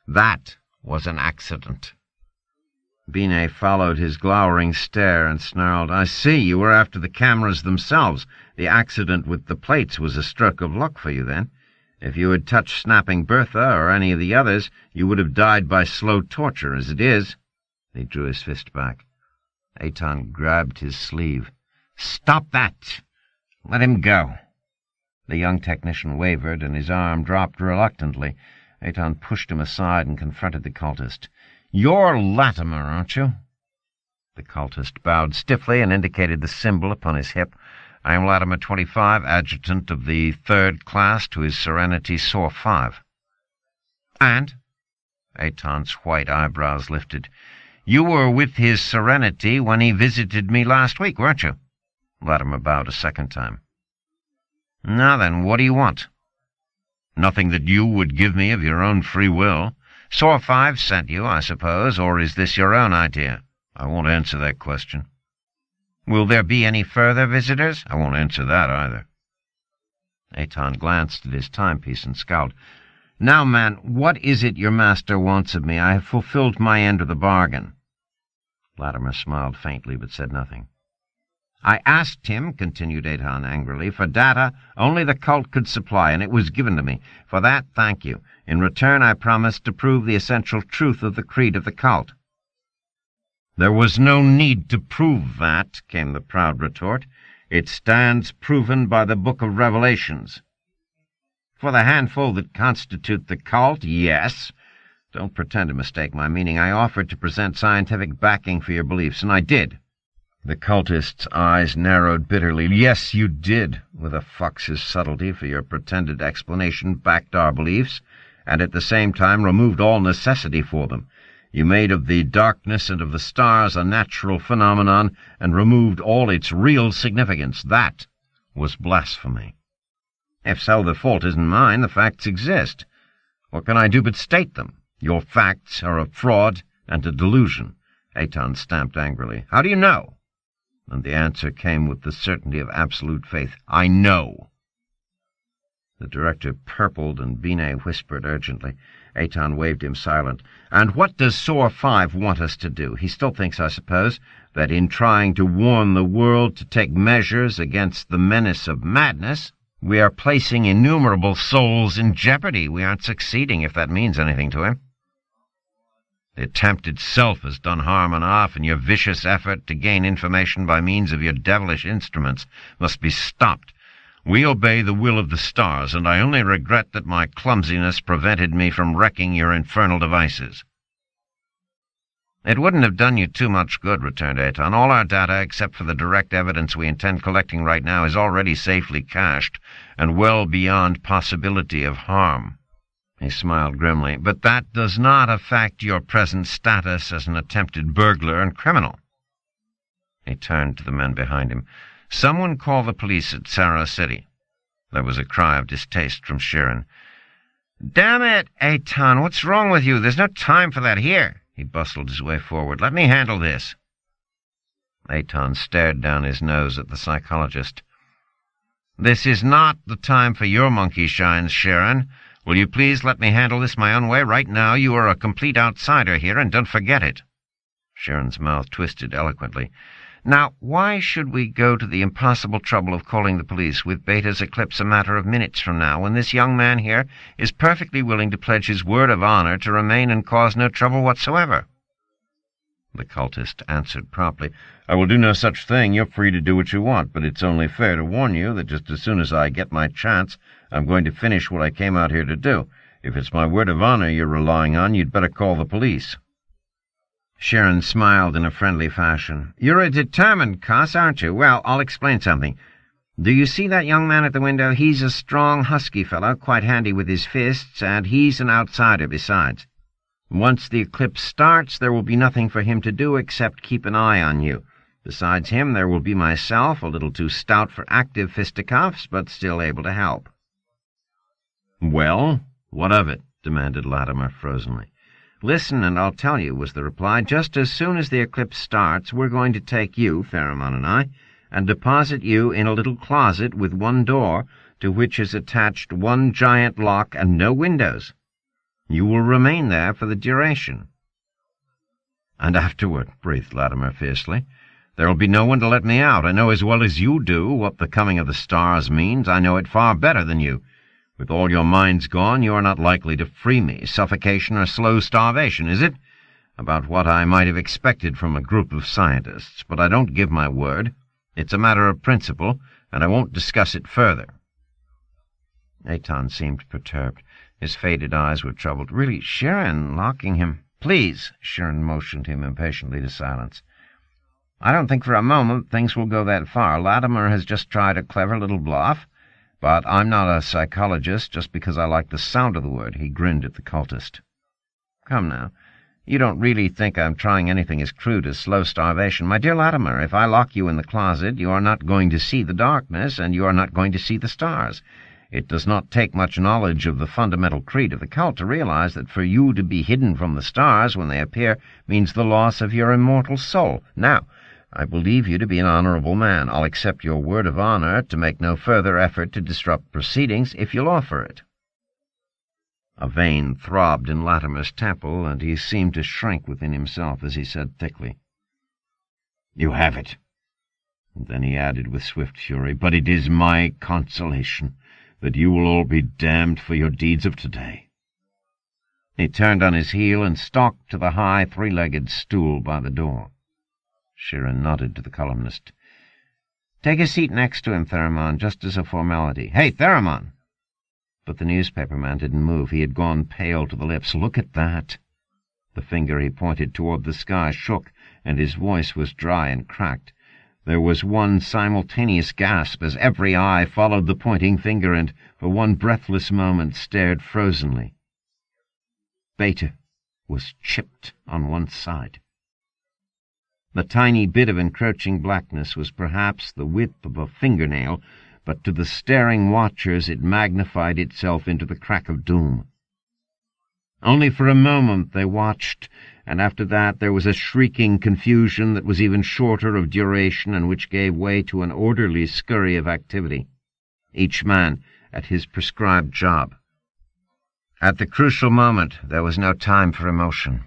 "That was an accident." Binet followed his glowering stare and snarled, "I see, you were after the cameras themselves. The accident with the plates was a stroke of luck for you, then. If you had touched Snapping Bertha or any of the others, you would have died by slow torture. As it is—" He drew his fist back. Aton grabbed his sleeve. "Stop that! Let him go!" The young technician wavered, and his arm dropped reluctantly. Aton pushed him aside and confronted the cultist. "You're Latimer, aren't you?" The cultist bowed stiffly and indicated the symbol upon his hip. I am Latimer 25, adjutant of the 3rd class to His Serenity Saw 5. And, Aton's white eyebrows lifted, you were with His Serenity when he visited me last week, weren't you? Latimer bowed a second time. Now then, what do you want? Nothing that you would give me of your own free will. Saw 5 sent you, I suppose, or is this your own idea? I won't answer that question. Will there be any further visitors? I won't answer that either. Aton glanced at his timepiece and scowled. Now, man, what is it your master wants of me? I have fulfilled my end of the bargain. Latimer smiled faintly, but said nothing. I asked him, continued Aton angrily, for data only the cult could supply, and it was given to me. For that, thank you. In return, I promised to prove the essential truth of the creed of the cult. There was no need to prove that, came the proud retort. It stands proven by the Book of Revelations. For the handful that constitute the cult, yes. Don't pretend to mistake my meaning. I offered to present scientific backing for your beliefs, and I did. The cultist's eyes narrowed bitterly. Yes, you did. With a fox's subtlety for your pretended explanation, backed our beliefs, and at the same time removed all necessity for them. You made of the darkness and of the stars a natural phenomenon, and removed all its real significance. That was blasphemy. If so, the fault isn't mine. The facts exist. What can I do but state them? Your facts are a fraud and a delusion. Aton stamped angrily. How do you know? And the answer came with the certainty of absolute faith. I know. The director purpled, and Binet whispered urgently. Aton waved him silent. And what does Saw 5 want us to do? He still thinks, I suppose, that in trying to warn the world to take measures against the menace of madness, we are placing innumerable souls in jeopardy. We aren't succeeding, if that means anything to him. The attempt itself has done harm enough, and your vicious effort to gain information by means of your devilish instruments must be stopped. We obey the will of the stars, and I only regret that my clumsiness prevented me from wrecking your infernal devices. It wouldn't have done you too much good, returned Aton. All our data, except for the direct evidence we intend collecting right now, is already safely cached, and well beyond possibility of harm. He smiled grimly. But that does not affect your present status as an attempted burglar and criminal. He turned to the men behind him. Someone call the police at Sarah City. There was a cry of distaste from Sheeran. Damn it, Aton, what's wrong with you? There's no time for that here. He bustled his way forward. Let me handle this. Aton stared down his nose at the psychologist. This is not the time for your monkey shines, Sheeran. Will you please let me handle this my own way? Right now you are a complete outsider here, and don't forget it. Sheeran's mouth twisted eloquently. Now, why should we go to the impossible trouble of calling the police with Beta's eclipse a matter of minutes from now, when this young man here is perfectly willing to pledge his word of honor to remain and cause no trouble whatsoever? The cultist answered promptly, I will do no such thing. You're free to do what you want, but it's only fair to warn you that just as soon as I get my chance, I'm going to finish what I came out here to do. If it's my word of honor you're relying on, you'd better call the police. Sheeran smiled in a friendly fashion. You're a determined cuss, aren't you? Well, I'll explain something. Do you see that young man at the window? He's a strong, husky fellow, quite handy with his fists, and he's an outsider besides. Once the eclipse starts, there will be nothing for him to do except keep an eye on you. Besides him, there will be myself, a little too stout for active fisticuffs, but still able to help. Well, what of it? Demanded Latimer frozenly. Listen, and I'll tell you, was the reply. Just as soon as the eclipse starts, we're going to take you, Pheromon and I, and deposit you in a little closet with one door, to which is attached one giant lock and no windows. You will remain there for the duration. And afterward, breathed Latimer fiercely, there'll be no one to let me out. I know as well as you do what the coming of the stars means. I know it far better than you. With all your minds gone, you are not likely to free me. Suffocation or slow starvation, is it? About what I might have expected from a group of scientists, but I don't give my word. It's a matter of principle, and I won't discuss it further. Aton seemed perturbed. His faded eyes were troubled. Really, Sheeran, locking him... Please, Sheeran motioned him impatiently to silence. I don't think for a moment things will go that far. Latimer has just tried a clever little bluff, but I'm not a psychologist just because I like the sound of the word." He grinned at the cultist. "Come now. You don't really think I'm trying anything as crude as slow starvation? My dear Latimer, if I lock you in the closet, you are not going to see the darkness, and you are not going to see the stars. It does not take much knowledge of the fundamental creed of the cult to realize that for you to be hidden from the stars when they appear means the loss of your immortal soul. Now, I believe you to be an honorable man. I'll accept your word of honor to make no further effort to disrupt proceedings if you'll offer it." A vein throbbed in Latimer's temple, and he seemed to shrink within himself as he said thickly, "You have it." And then he added with swift fury, "But it is my consolation that you will all be damned for your deeds of today." He turned on his heel and stalked to the high, three-legged stool by the door. Sheeran nodded to the columnist. "Take a seat next to him, Theramon, just as a formality. Hey, Theramon!" But the newspaperman didn't move. He had gone pale to the lips. "Look at that!" The finger he pointed toward the sky shook, and his voice was dry and cracked. There was one simultaneous gasp as every eye followed the pointing finger and, for one breathless moment, stared frozenly. Beta was chipped on one side. The tiny bit of encroaching blackness was perhaps the width of a fingernail, but to the staring watchers it magnified itself into the crack of doom. Only for a moment they watched, and after that there was a shrieking confusion that was even shorter of duration and which gave way to an orderly scurry of activity, each man at his prescribed job. At the crucial moment there was no time for emotion.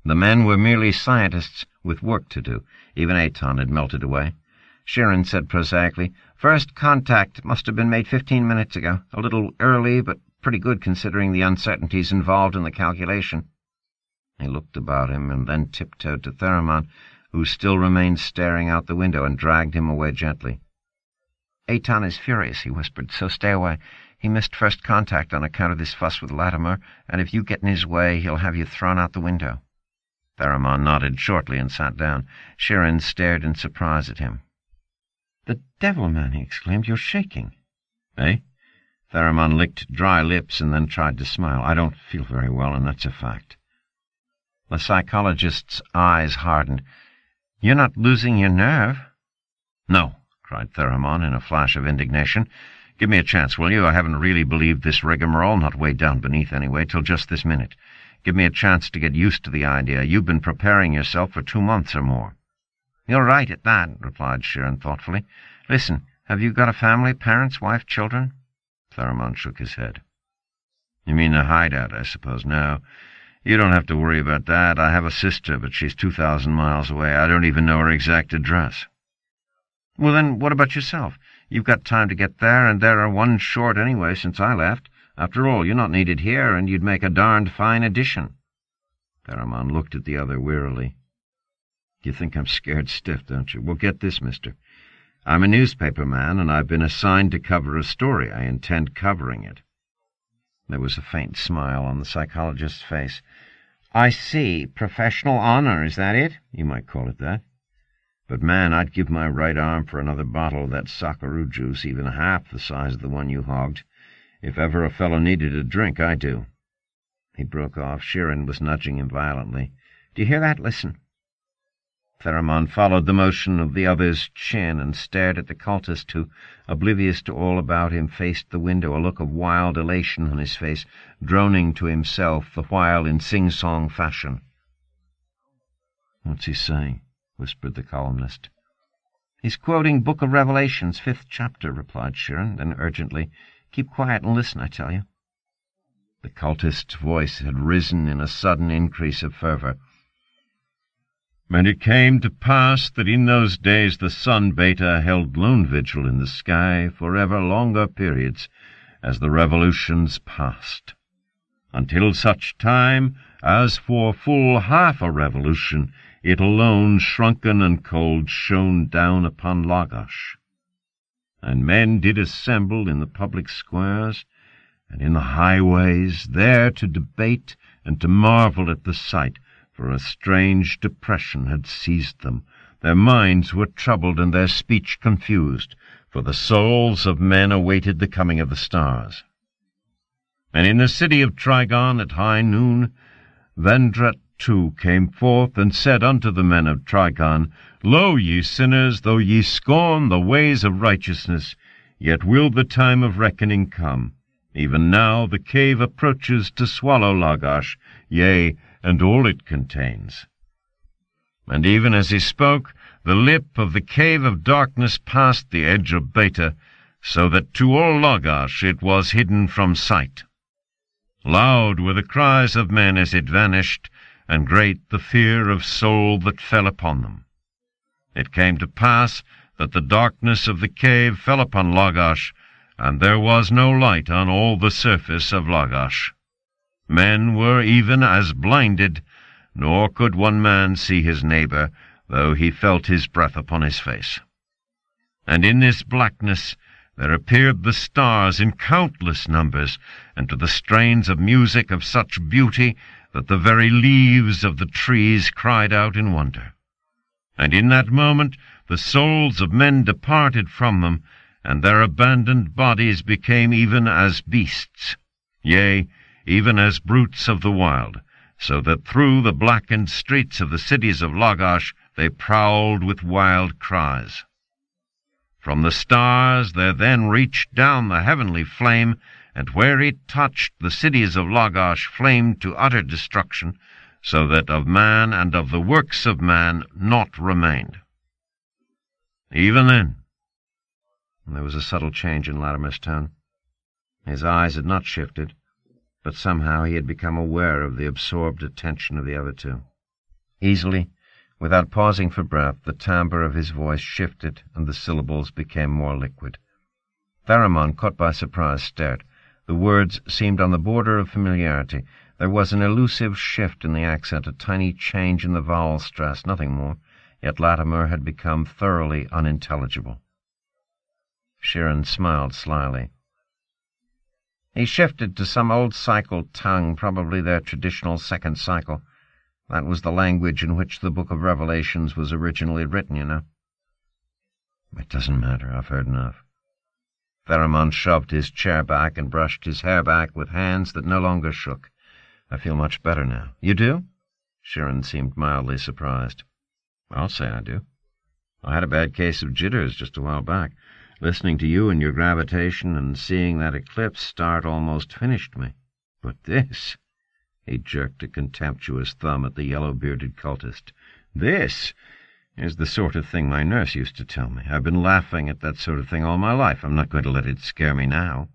The men were merely scientists with work to do. Even Aton had melted away. Sheeran said prosaically, "First contact must have been made 15 minutes ago. A little early, but pretty good considering the uncertainties involved in the calculation." He looked about him and then tiptoed to Theramon, who still remained staring out the window, and dragged him away gently. "Aton is furious," he whispered, "so stay away. He missed first contact on account of this fuss with Latimer, and if you get in his way, he'll have you thrown out the window." Theramon nodded shortly and sat down. Sheeran stared in surprise at him. "The devil, man!" he exclaimed. "You're shaking." "Eh?" Theramon licked dry lips and then tried to smile. "I don't feel very well, and that's a fact." The psychologist's eyes hardened. "You're not losing your nerve?" "No," cried Theramon in a flash of indignation. "Give me a chance, will you? I haven't really believed this rigmarole, not way down beneath anyway, till just this minute. Give me a chance to get used to the idea. You've been preparing yourself for 2 months or more." "You're right at that," replied Sheeran thoughtfully. "Listen, have you got a family, parents, wife, children?" Theramon shook his head. "You mean a hideout, I suppose. No, you don't have to worry about that. I have a sister, but she's 2,000 miles away. I don't even know her exact address." "Well, then, what about yourself? You've got time to get there, and there are 1 short anyway since I left. After all, you're not needed here, and you'd make a darned fine addition." Theramon looked at the other wearily. "You think I'm scared stiff, don't you? Well, get this, mister. I'm a newspaper man, and I've been assigned to cover a story. I intend covering it." There was a faint smile on the psychologist's face. "I see. Professional honor, is that it? You might call it that. But, man, I'd give my right arm for another bottle of that Sakaru juice, even half the size of the one you hogged. If ever a fellow needed a drink, I do." He broke off. Sheeran was nudging him violently. "Do you hear that? Listen." Theramon followed the motion of the other's chin and stared at the cultist who, oblivious to all about him, faced the window, a look of wild elation on his face, droning to himself the while in sing-song fashion. "What's he saying?" whispered the columnist. "He's quoting Book of Revelations, 5th chapter," replied Sheeran, then urgently, "Keep quiet and listen, I tell you." The cultist's voice had risen in a sudden increase of fervor. "And it came to pass that in those days the sun Beta held lone vigil in the sky for ever longer periods as the revolutions passed, until such time as for full half a revolution it alone, shrunken and cold, shone down upon Lagash. And men did assemble in the public squares and in the highways, there to debate and to marvel at the sight, for a strange depression had seized them, Their minds were troubled and their speech confused, for the souls of men awaited the coming of the stars. And in the city of Trigon at high noon, Vendret too came forth and said unto the men of Trigon, Lo, ye sinners, though ye scorn the ways of righteousness, yet will the time of reckoning come. Even now the cave approaches to swallow Lagash, yea, and all it contains. And even as he spoke, the lip of the cave of darkness passed the edge of Beta, so that to all Lagash it was hidden from sight. Loud were the cries of men as it vanished, and great the fear of soul that fell upon them. It came to pass that the darkness of the cave fell upon Lagash, and there was no light on all the surface of Lagash. Men were even as blinded, nor could one man see his neighbor, though he felt his breath upon his face. And in this blackness there appeared the stars in countless numbers, and to the strains of music of such beauty that the very leaves of the trees cried out in wonder. And in that moment the souls of men departed from them, and their abandoned bodies became even as beasts, yea, even as brutes of the wild, so that through the blackened streets of the cities of Lagash they prowled with wild cries. From the stars there then reached down the heavenly flame, and where it touched, the cities of Lagash flamed to utter destruction, so that of man and of the works of man naught remained. Even then, there was a subtle change in Latimer's tone. His eyes had not shifted, but somehow he had become aware of the absorbed attention of the other two. Easily, without pausing for breath, the timbre of his voice shifted, and the syllables became more liquid. Theramon, caught by surprise, stared. The words seemed on the border of familiarity. There was an elusive shift in the accent, a tiny change in the vowel stress, nothing more, yet Latimer had become thoroughly unintelligible. Sheeran smiled slyly. He shifted to some old cycle tongue, probably their traditional second cycle. That was the language in which the Book of Revelations was originally written, you know. It doesn't matter, I've heard enough. Theramon shoved his chair back and brushed his hair back with hands that no longer shook. I feel much better now. You do? Sheeran seemed mildly surprised. I'll say I do. I had a bad case of jitters just a while back. Listening to you and your gravitation and seeing that eclipse start almost finished me. But this... He jerked a contemptuous thumb at the yellow-bearded cultist. This is the sort of thing my nurse used to tell me. I've been laughing at that sort of thing all my life. I'm not going to let it scare me now.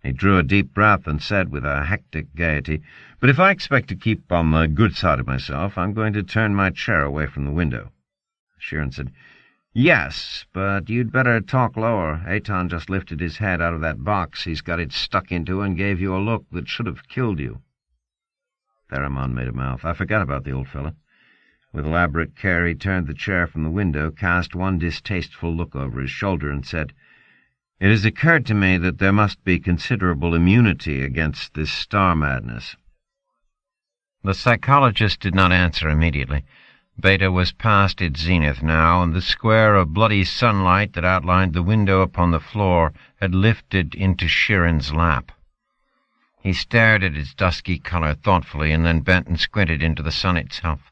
He drew a deep breath and said with a hectic gaiety, But if I expect to keep on the good side of myself, I'm going to turn my chair away from the window. Sheeran said, Yes, but you'd better talk lower. Aton just lifted his head out of that box he's got it stuck into and gave you a look that should have killed you. Theramon made a mouth. I forgot about the old fellow. With elaborate care he turned the chair from the window, cast one distasteful look over his shoulder, and said, It has occurred to me that there must be considerable immunity against this star madness. The psychologist did not answer immediately. Beta was past its zenith now, and the square of bloody sunlight that outlined the window upon the floor had lifted into Sheeran's lap. He stared at its dusky color thoughtfully, and then bent and squinted into the sun itself.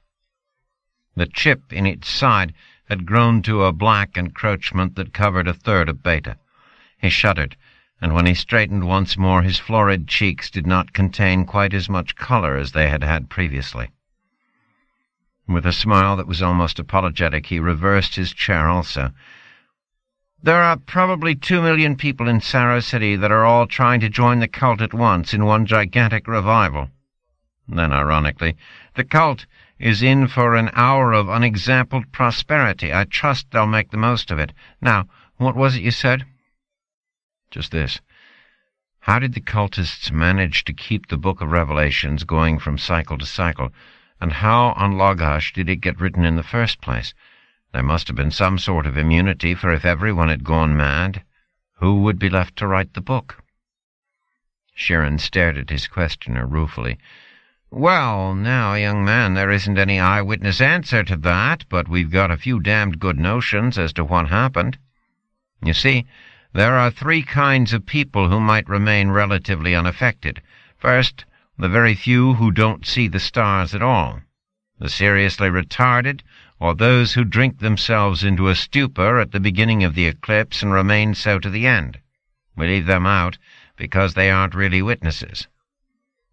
The chip in its side had grown to a black encroachment that covered a third of Beta. He shuddered, and when he straightened once more, his florid cheeks did not contain quite as much color as they had had previously. With a smile that was almost apologetic, he reversed his chair also. There are probably 2 million people in Sarrow City that are all trying to join the cult at once in one gigantic revival. Then, ironically, the cult is in for an hour of unexampled prosperity. I trust they'll make the most of it. Now, what was it you said? Just this. How did the cultists manage to keep the Book of Revelations going from cycle to cycle? And how on Lagash did it get written in the first place? There must have been some sort of immunity, for if everyone had gone mad, who would be left to write the book? Sheeran stared at his questioner ruefully. Well, now, young man, there isn't any eyewitness answer to that, but we've got a few damned good notions as to what happened. You see, there are three kinds of people who might remain relatively unaffected. First, the very few who don't see the stars at all. The seriously retarded, or those who drink themselves into a stupor at the beginning of the eclipse and remain so to the end. We leave them out because they aren't really witnesses.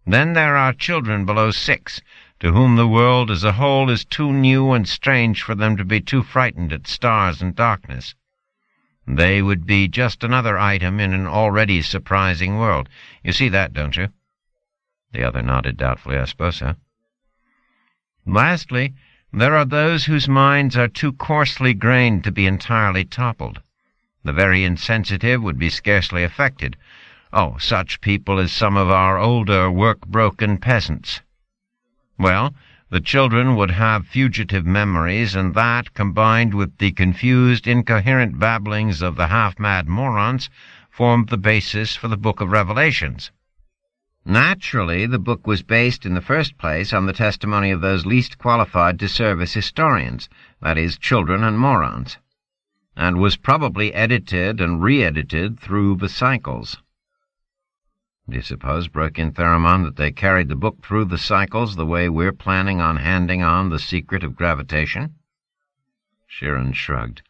Then there are children below 6, to whom the world as a whole is too new and strange for them to be too frightened at stars and darkness. They would be just another item in an already surprising world. You see that, don't you? The other nodded doubtfully. I suppose so. Lastly, there are those whose minds are too coarsely grained to be entirely toppled. The very insensitive would be scarcely affected. Oh, such people as some of our older work-broken peasants. Well, the children would have fugitive memories, and that, combined with the confused, incoherent babblings of the half-mad morons, formed the basis for the Book of Revelations. Naturally, the book was based in the first place on the testimony of those least qualified to serve as historians, that is, children and morons, and was probably edited and re-edited through the cycles. Do you suppose, broke in Theramon, that they carried the book through the cycles the way we're planning on handing on the secret of gravitation? Sheeran shrugged.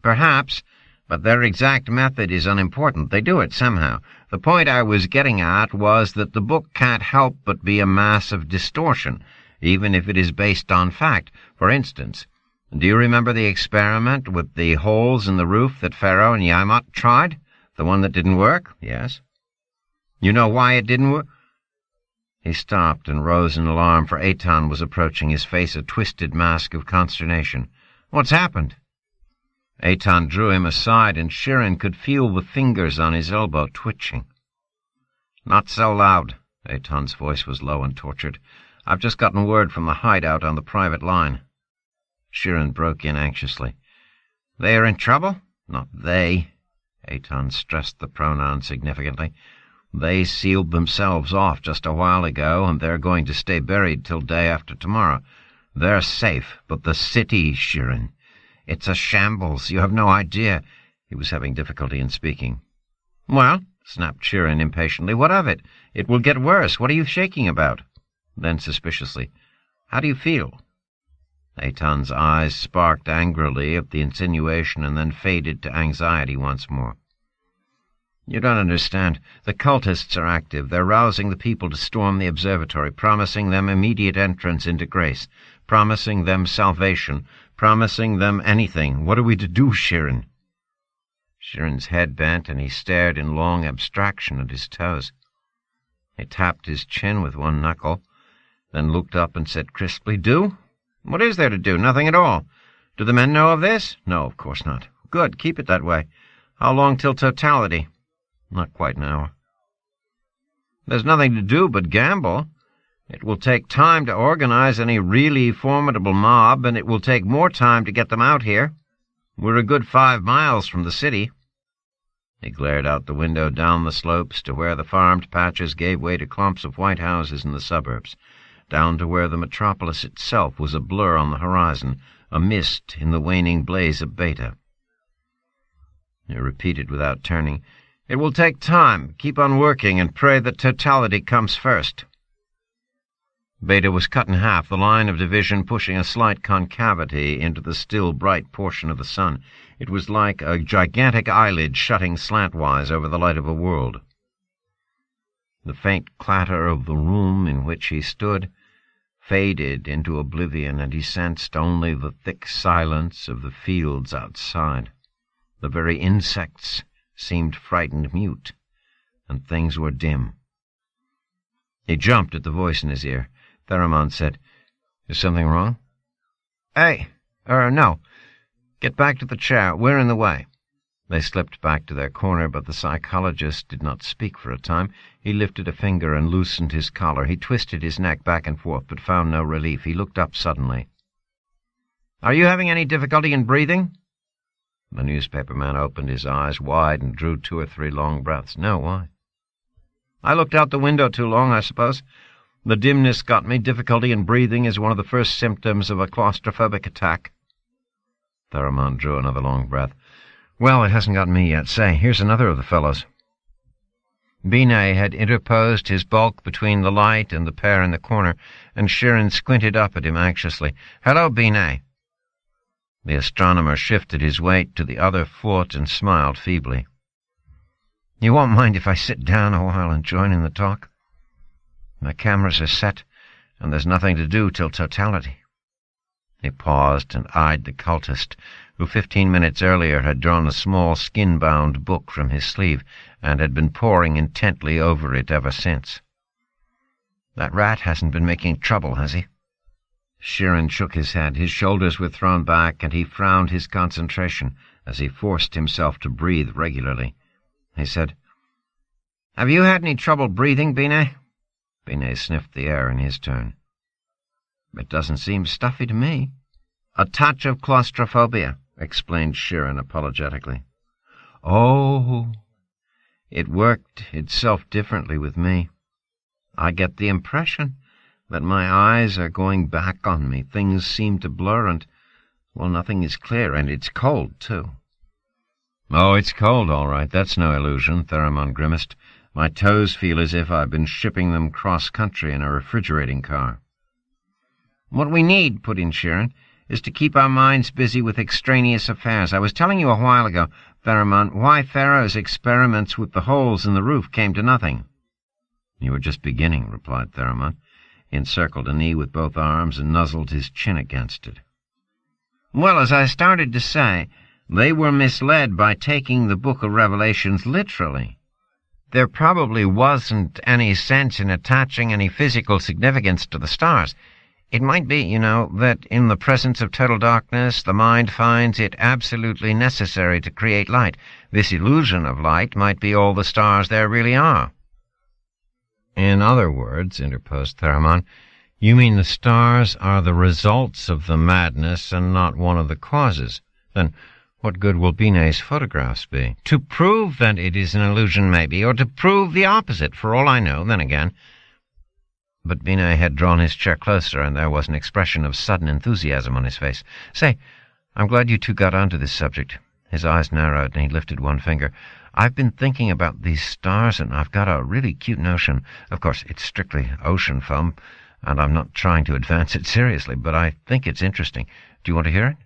Perhaps, but their exact method is unimportant. They do it somehow. The point I was getting at was that the book can't help but be a mass of distortion, even if it is based on fact. For instance, do you remember the experiment with the holes in the roof that Pharaoh and Yamat tried? The one that didn't work? Yes. You know why it didn't work? He stopped and rose in alarm, for Aton was approaching, his face a twisted mask of consternation. What's happened? Aton drew him aside, and Sheeran could feel the fingers on his elbow twitching. Not so loud. Aton's voice was low and tortured. I've just gotten word from the hideout on the private line. Sheeran broke in anxiously. They are in trouble? Not they. Aton stressed the pronoun significantly. They sealed themselves off just a while ago, and they're going to stay buried till day after tomorrow. They're safe, but the city, Sheeran, it's a shambles. You have no idea. He was having difficulty in speaking. Well, snapped Sheeran impatiently, what of it? It will get worse. What are you shaking about? Then suspiciously, how do you feel? Aton's eyes sparked angrily at the insinuation and then faded to anxiety once more. You don't understand. The cultists are active. They're rousing the people to storm the observatory, promising them immediate entrance into grace, promising them salvation, promising them anything. What are we to do, Sheeran? Sheeran's head bent, and he stared in long abstraction at his toes. He tapped his chin with one knuckle, then looked up and said crisply, Do? What is there to do? Nothing at all. Do the men know of this? No, of course not. Good, keep it that way. How long till totality? Not quite an hour. There's nothing to do but gamble. It will take time to organize any really formidable mob, and it will take more time to get them out here. We're a good 5 miles from the city. He glared out the window down the slopes to where the farmed patches gave way to clumps of white houses in the suburbs, down to where the metropolis itself was a blur on the horizon, a mist in the waning blaze of Beta. He repeated without turning, It will take time. Keep on working and pray that totality comes first. Beta was cut in half, the line of division pushing a slight concavity into the still bright portion of the sun. It was like a gigantic eyelid shutting slantwise over the light of a world. The faint clatter of the room in which he stood faded into oblivion, and he sensed only the thick silence of the fields outside. The very insects seemed frightened mute, and things were dim. He jumped at the voice in his ear. Theramon said, Is something wrong? Hey, no. Get back to the chair. We're in the way. They slipped back to their corner, but the psychologist did not speak for a time. He lifted a finger and loosened his collar. He twisted his neck back and forth, but found no relief. He looked up suddenly. Are you having any difficulty in breathing? The newspaper man opened his eyes wide and drew 2 or 3 long breaths. No, why? I looked out the window too long, I suppose. The dimness got me. Difficulty in breathing is one of the first symptoms of a claustrophobic attack. Theramon drew another long breath. Well, it hasn't got me yet. Say, here's another of the fellows. Binet had interposed his bulk between the light and the pair in the corner, and Shirin squinted up at him anxiously. Hello, Binet. The astronomer shifted his weight to the other foot and smiled feebly. You won't mind if I sit down a while and join in the talk? My cameras are set, and there's nothing to do till totality. He paused and eyed the cultist, who 15 minutes earlier had drawn a small skin-bound book from his sleeve and had been poring intently over it ever since. That rat hasn't been making trouble, has he? Shirin shook his head. His shoulders were thrown back, and he frowned his concentration as he forced himself to breathe regularly. He said, Have you had any trouble breathing, Binet? Binet sniffed the air in his turn. It doesn't seem stuffy to me. A touch of claustrophobia, explained Shirin apologetically. Oh, it worked itself differently with me. I get the impression that my eyes are going back on me. Things seem to blur and, well, nothing is clear, and it's cold, too. Oh, it's cold, all right. That's no illusion, Theramon grimaced. My toes feel as if I've been shipping them cross-country in a refrigerating car. What we need, put in Shirin, is to keep our minds busy with extraneous affairs. I was telling you a while ago, Theramon, why Pharaoh's experiments with the holes in the roof came to nothing. You were just beginning, replied Theramon. He encircled a knee with both arms and nuzzled his chin against it. Well, as I started to say, they were misled by taking the Book of Revelations literally. There probably wasn't any sense in attaching any physical significance to the stars. It might be, that in the presence of total darkness, the mind finds it absolutely necessary to create light. This illusion of light might be all the stars there really are. In other words, interposed Theramon, you mean the stars are the results of the madness and not one of the causes. Then what good will Binet's photographs be? To prove that it is an illusion, maybe, or to prove the opposite, for all I know, then again. But Binet had drawn his chair closer, and there was an expression of sudden enthusiasm on his face. Say, I'm glad you two got onto this subject. His eyes narrowed, and he lifted one finger. I've been thinking about these stars, and I've got a really cute notion. Of course, it's strictly ocean foam, and I'm not trying to advance it seriously, but I think it's interesting. Do you want to hear it?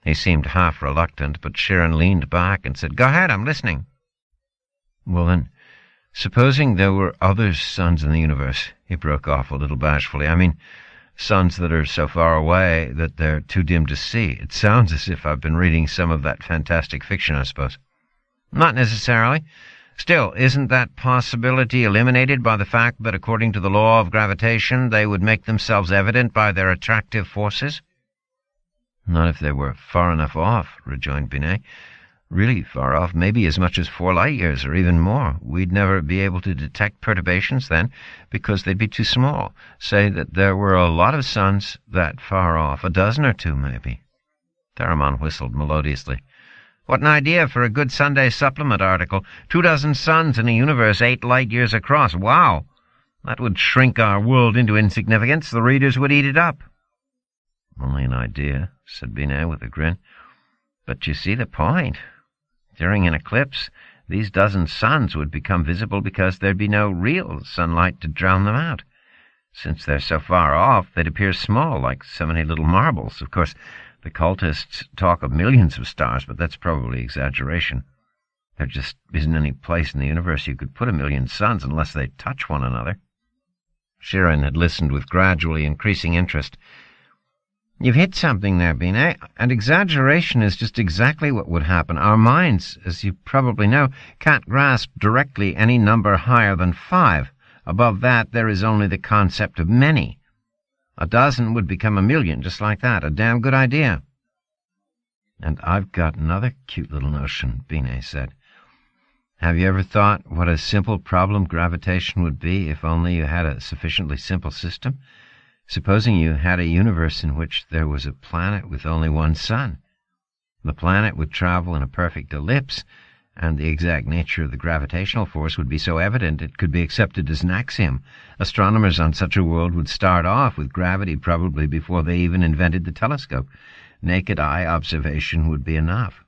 He seemed half reluctant, but Shirin leaned back and said, Go ahead, I'm listening. Well, then, supposing there were other suns in the universe, he broke off a little bashfully. I mean, suns that are so far away that they're too dim to see. It sounds as if I've been reading some of that fantastic fiction, I suppose. Not necessarily. Still, isn't that possibility eliminated by the fact that, according to the law of gravitation, they would make themselves evident by their attractive forces? Not if they were far enough off, rejoined Binet. Really far off, maybe as much as 4 light-years or even more. We'd never be able to detect perturbations then, because they'd be too small. Say that there were a lot of suns that far off, 12 or 2 maybe. Theramon whistled melodiously. What an idea for a good Sunday supplement article. 24 suns in a universe 8 light-years across. Wow! That would shrink our world into insignificance. The readers would eat it up. Only an idea, said Binet with a grin. But you see the point. During an eclipse, these 12 suns would become visible because there'd be no real sunlight to drown them out. Since they're so far off, they'd appear small, like so many little marbles. Of course, the cultists talk of millions of stars, but that's probably exaggeration. There just isn't any place in the universe you could put 1,000,000 suns unless they touch one another. Shirin had listened with gradually increasing interest. You've hit something there, Binet. And exaggeration is just exactly what would happen. Our minds, as you probably know, can't grasp directly any number higher than 5. Above that, there is only the concept of many. 12 would become 1,000,000, just like that. A damn good idea. And I've got another cute little notion, Binet said. Have you ever thought what a simple problem gravitation would be if only you had a sufficiently simple system? Supposing you had a universe in which there was a planet with only one sun. The planet would travel in a perfect ellipse, and the exact nature of the gravitational force would be so evident it could be accepted as an axiom. Astronomers on such a world would start off with gravity probably before they even invented the telescope. Naked eye observation would be enough.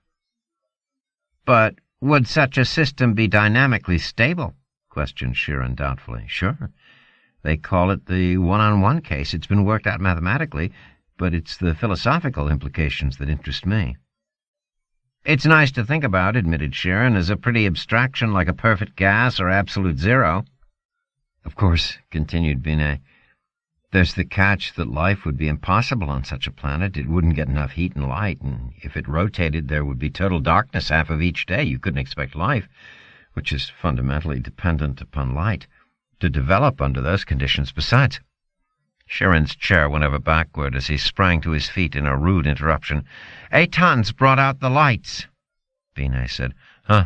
But would such a system be dynamically stable? Questioned Sheeran doubtfully. Sure. They call it the one-on-one case. It's been worked out mathematically, but it's the philosophical implications that interest me. It's nice to think about, admitted Sheeran, as a pretty abstraction like a perfect gas or absolute zero. Of course, continued Binet, there's the catch that life would be impossible on such a planet. It wouldn't get enough heat and light, and if it rotated, there would be total darkness half of each day. You couldn't expect life, which is fundamentally dependent upon light, to develop under those conditions. Besides, Sheeran's chair went over backward as he sprang to his feet in a rude interruption. Eitan's brought out the lights, Binet said. Huh?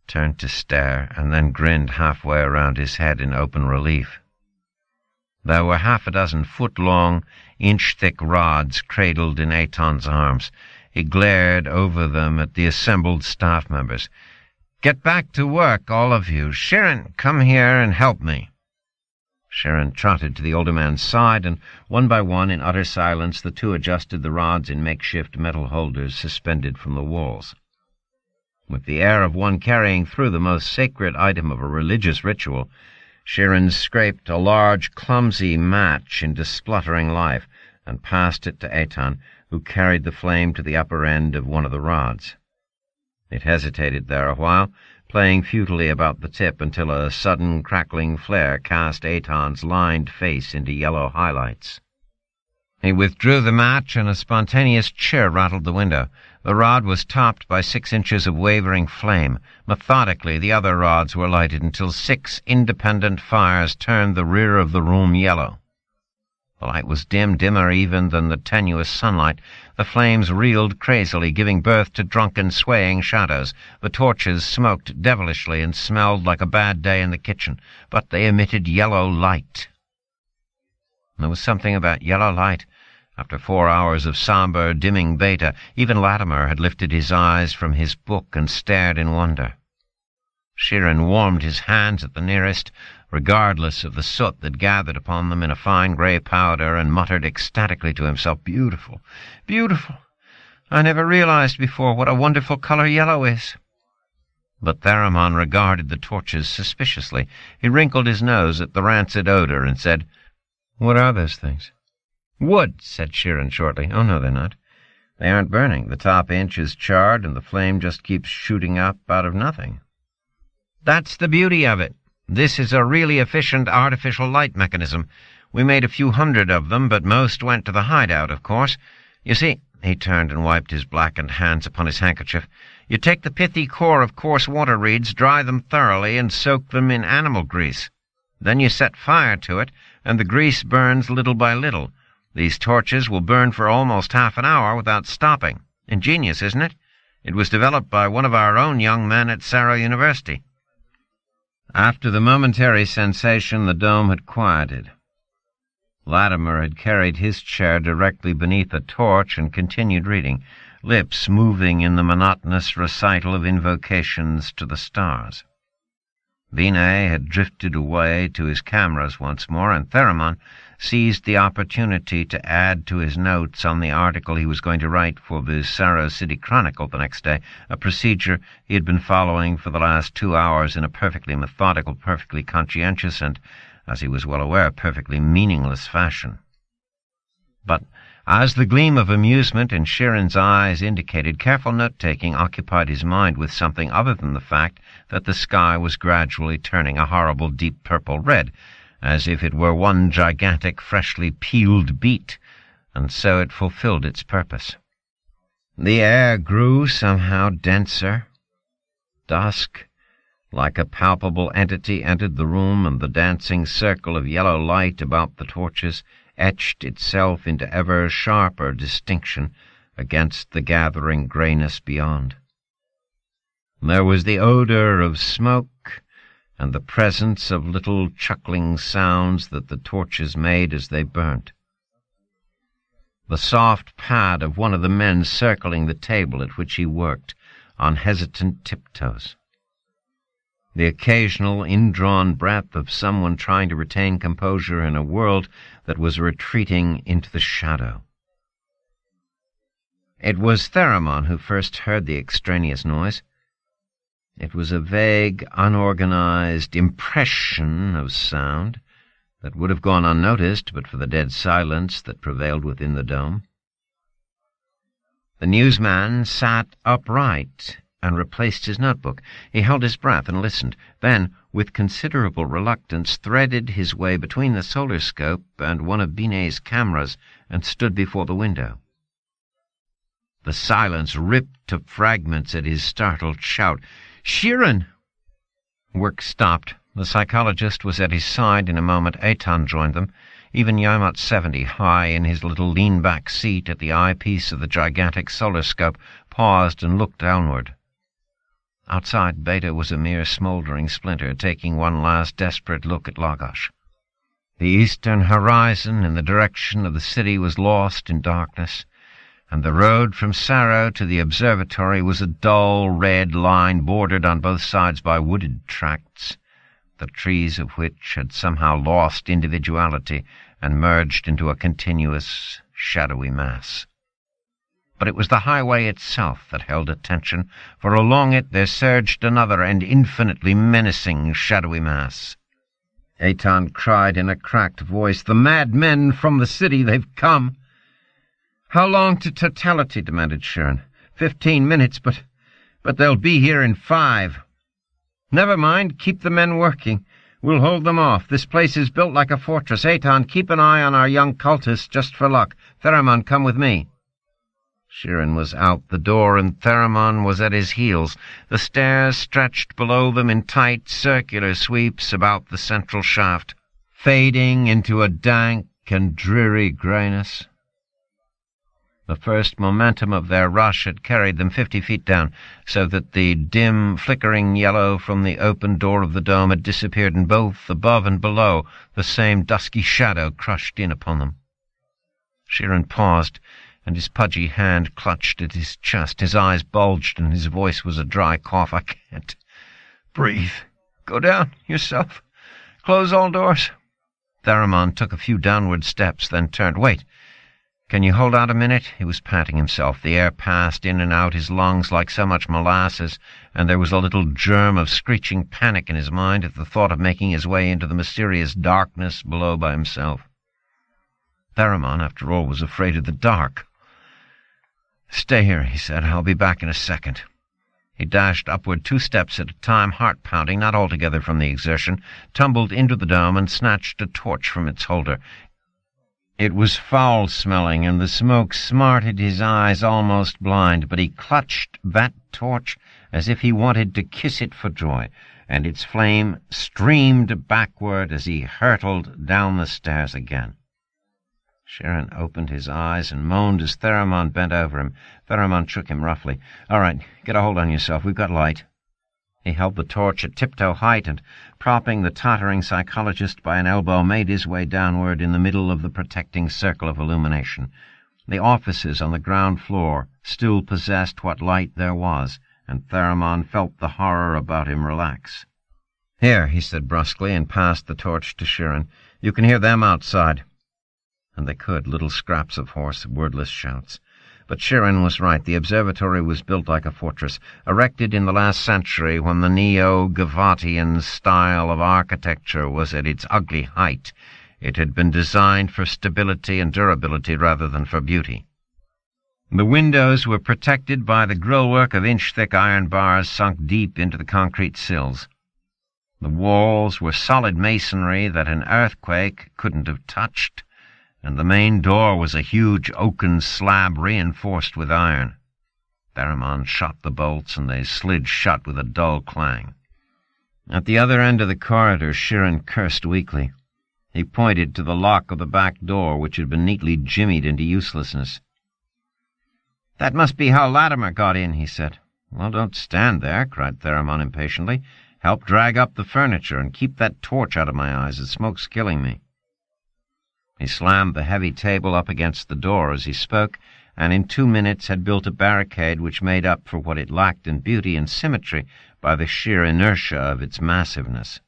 Turned to stare, and then grinned halfway around his head in open relief. There were 6 foot-long, inch-thick rods cradled in Eitan's arms. He glared over them at the assembled staff members. Get back to work, all of you. Sheeran, come here and help me. Sheeran trotted to the older man's side, and one by one, in utter silence, the two adjusted the rods in makeshift metal holders suspended from the walls. With the air of one carrying through the most sacred item of a religious ritual, Sheeran scraped a large, clumsy match into spluttering life and passed it to Eitan, who carried the flame to the upper end of one of the rods. It hesitated there a while, playing futilely about the tip until a sudden crackling flare cast Eitan's lined face into yellow highlights. He withdrew the match, and a spontaneous cheer rattled the window. The rod was topped by 6 inches of wavering flame. Methodically, the other rods were lighted until 6 independent fires turned the rear of the room yellow. The light was dim, dimmer even than the tenuous sunlight. The flames reeled crazily, giving birth to drunken, swaying shadows. The torches smoked devilishly and smelled like a bad day in the kitchen, but they emitted yellow light. There was something about yellow light. After 4 hours of somber, dimming beta, even Latimer had lifted his eyes from his book and stared in wonder. Sheeran warmed his hands at the nearest, regardless of the soot that gathered upon them in a fine grey powder, and muttered ecstatically to himself, Beautiful, beautiful! I never realized before what a wonderful color yellow is. But Theramon regarded the torches suspiciously. He wrinkled his nose at the rancid odor and said, What are those things? Wood, said Sheeran shortly. Oh, no, they're not. They aren't burning. The top inch is charred, and the flame just keeps shooting up out of nothing. That's the beauty of it. This is a really efficient artificial light mechanism. We made a few hundred of them, but most went to the hideout, of course. You see, he turned and wiped his blackened hands upon his handkerchief, you take the pithy core of coarse water reeds, dry them thoroughly, and soak them in animal grease. Then you set fire to it, and the grease burns little by little. These torches will burn for almost half an hour without stopping. Ingenious, isn't it? It was developed by one of our own young men at Sarah University. After the momentary sensation, the dome had quieted. Latimer had carried his chair directly beneath a torch and continued reading, lips moving in the monotonous recital of invocations to the stars. Binet had drifted away to his cameras once more, and Theramon seized the opportunity to add to his notes on the article he was going to write for the Sarah City Chronicle the next day, a procedure he had been following for the last 2 hours in a perfectly methodical, perfectly conscientious, and, as he was well aware, perfectly meaningless fashion. But as the gleam of amusement in Sheeran's eyes indicated, careful note-taking occupied his mind with something other than the fact that the sky was gradually turning a horrible deep purple red, as if it were one gigantic, freshly peeled beet, and so it fulfilled its purpose. The air grew somehow denser. Dusk, like a palpable entity, entered the room, and the dancing circle of yellow light about the torches etched itself into ever sharper distinction against the gathering greyness beyond. There was the odor of smoke, and the presence of little chuckling sounds that the torches made as they burnt. The soft pad of one of the men circling the table at which he worked, on hesitant tiptoes. The occasional indrawn breath of someone trying to retain composure in a world that was retreating into the shadow. It was Theramon who first heard the extraneous noise. It was a vague, unorganized impression of sound that would have gone unnoticed but for the dead silence that prevailed within the dome. The newsman sat upright and replaced his notebook. He held his breath and listened, then, with considerable reluctance, threaded his way between the solar scope and one of Binet's cameras and stood before the window. The silence ripped to fragments at his startled shout. "Sheeran!" Work stopped. The psychologist was at his side in a moment. Eitan joined them. Even Yamat 70, high in his little lean-back seat at the eyepiece of the gigantic solar scope, paused and looked downward. Outside, Beta was a mere smouldering splinter, taking one last desperate look at Lagash. The eastern horizon in the direction of the city was lost in darkness, and the road from Saro to the observatory was a dull red line bordered on both sides by wooded tracts, the trees of which had somehow lost individuality and merged into a continuous, shadowy mass. But it was the highway itself that held attention, for along it there surged another and infinitely menacing shadowy mass. Eitan cried in a cracked voice, "The madmen from the city, they've come!" "How long to totality?" demanded Sheeran. 15 minutes, but they'll be here in 5. "Never mind, keep the men working. We'll hold them off. This place is built like a fortress. Eitan, keep an eye on our young cultists, just for luck. Theramon, come with me." Sheeran was out the door, and Theramon was at his heels. The stairs stretched below them in tight, circular sweeps about the central shaft, fading into a dank and dreary greyness. The first momentum of their rush had carried them 50 feet down, so that the dim, flickering yellow from the open door of the dome had disappeared, and both above and below the same dusky shadow crushed in upon them. Sheeran paused, and his pudgy hand clutched at his chest. His eyes bulged, and his voice was a dry cough. "I can't breathe. Go down yourself. Close all doors." Theramon took a few downward steps, then turned. "Wait. Can you hold out a minute?" He was panting himself. The air passed in and out his lungs like so much molasses, and there was a little germ of screeching panic in his mind at the thought of making his way into the mysterious darkness below by himself. Theramon, after all, was afraid of the dark. "Stay here," he said. "I'll be back in a second." He dashed upward 2 steps at a time, heart-pounding, not altogether from the exertion, tumbled into the dome and snatched a torch from its holder. It was foul-smelling, and the smoke smarted his eyes almost blind, but he clutched that torch as if he wanted to kiss it for joy, and its flame streamed backward as he hurtled down the stairs again. Sheeran opened his eyes and moaned as Theramon bent over him. Theramon shook him roughly. "All right, get a hold on yourself. We've got light." He held the torch at tiptoe height and, propping the tottering psychologist by an elbow, made his way downward in the middle of the protecting circle of illumination. The offices on the ground floor still possessed what light there was, and Theramon felt the horror about him relax. "Here," he said brusquely, and passed the torch to Sheeran. "You can hear them outside." And they could, little scraps of hoarse, wordless shouts. But Sheeran was right. The observatory was built like a fortress, erected in the last century when the neo-Gavatian style of architecture was at its ugly height. It had been designed for stability and durability rather than for beauty. The windows were protected by the grillwork of inch-thick iron bars sunk deep into the concrete sills. The walls were solid masonry that an earthquake couldn't have touched, and the main door was a huge oaken slab reinforced with iron. Theramon shot the bolts, and they slid shut with a dull clang. At the other end of the corridor, Sheeran cursed weakly. He pointed to the lock of the back door, which had been neatly jimmied into uselessness. "That must be how Latimer got in," he said. "Well, don't stand there," cried Theramon impatiently. "Help drag up the furniture, and keep that torch out of my eyes. The smoke's killing me." He slammed the heavy table up against the door as he spoke, and in 2 minutes had built a barricade which made up for what it lacked in beauty and symmetry by the sheer inertia of its massiveness.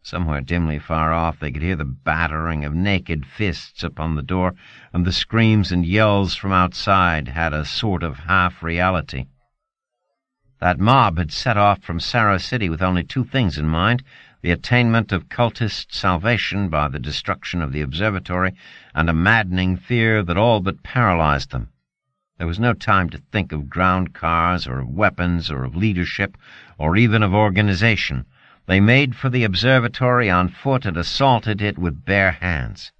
Somewhere dimly far off they could hear the battering of naked fists upon the door, and the screams and yells from outside had a sort of half-reality. That mob had set off from Sarah City with only 2 things in mind: the attainment of cultist salvation by the destruction of the observatory, and a maddening fear that all but paralyzed them. There was no time to think of ground cars, or of weapons, or of leadership, or even of organization. They made for the observatory on foot and assaulted it with bare hands.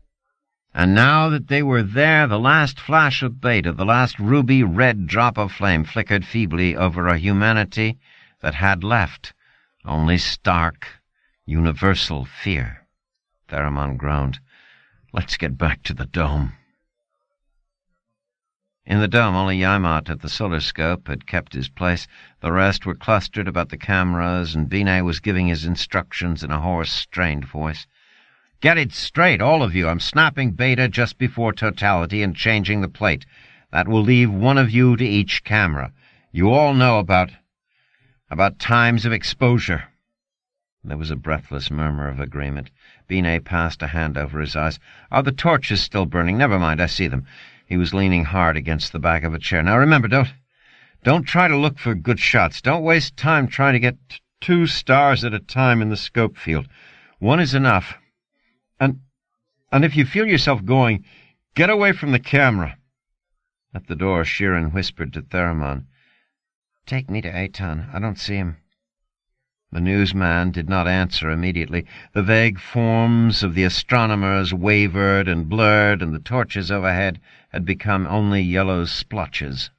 And now that they were there, the last flash of beta, the last ruby-red drop of flame, flickered feebly over a humanity that had left only stark, universal fear. Theramon groaned. "Let's get back to the dome." In the dome, only Yamat at the solar scope had kept his place. The rest were clustered about the cameras, and Binet was giving his instructions in a hoarse, strained voice. "Get it straight, all of you. I'm snapping beta just before totality and changing the plate. That will leave 1 of you to each camera. You all know about times of exposure." There was a breathless murmur of agreement. Binet passed a hand over his eyes. "Are the torches still burning? Never mind, I see them." He was leaning hard against the back of a chair. "Now remember, don't try to look for good shots. Don't waste time trying to get 2 stars at a time in the scope field. 1 is enough. And if you feel yourself going, get away from the camera." At the door, Sheeran whispered to Theramon, "Take me to Aton. I don't see him." The newsman did not answer immediately. The vague forms of the astronomers wavered and blurred, and the torches overhead had become only yellow splotches.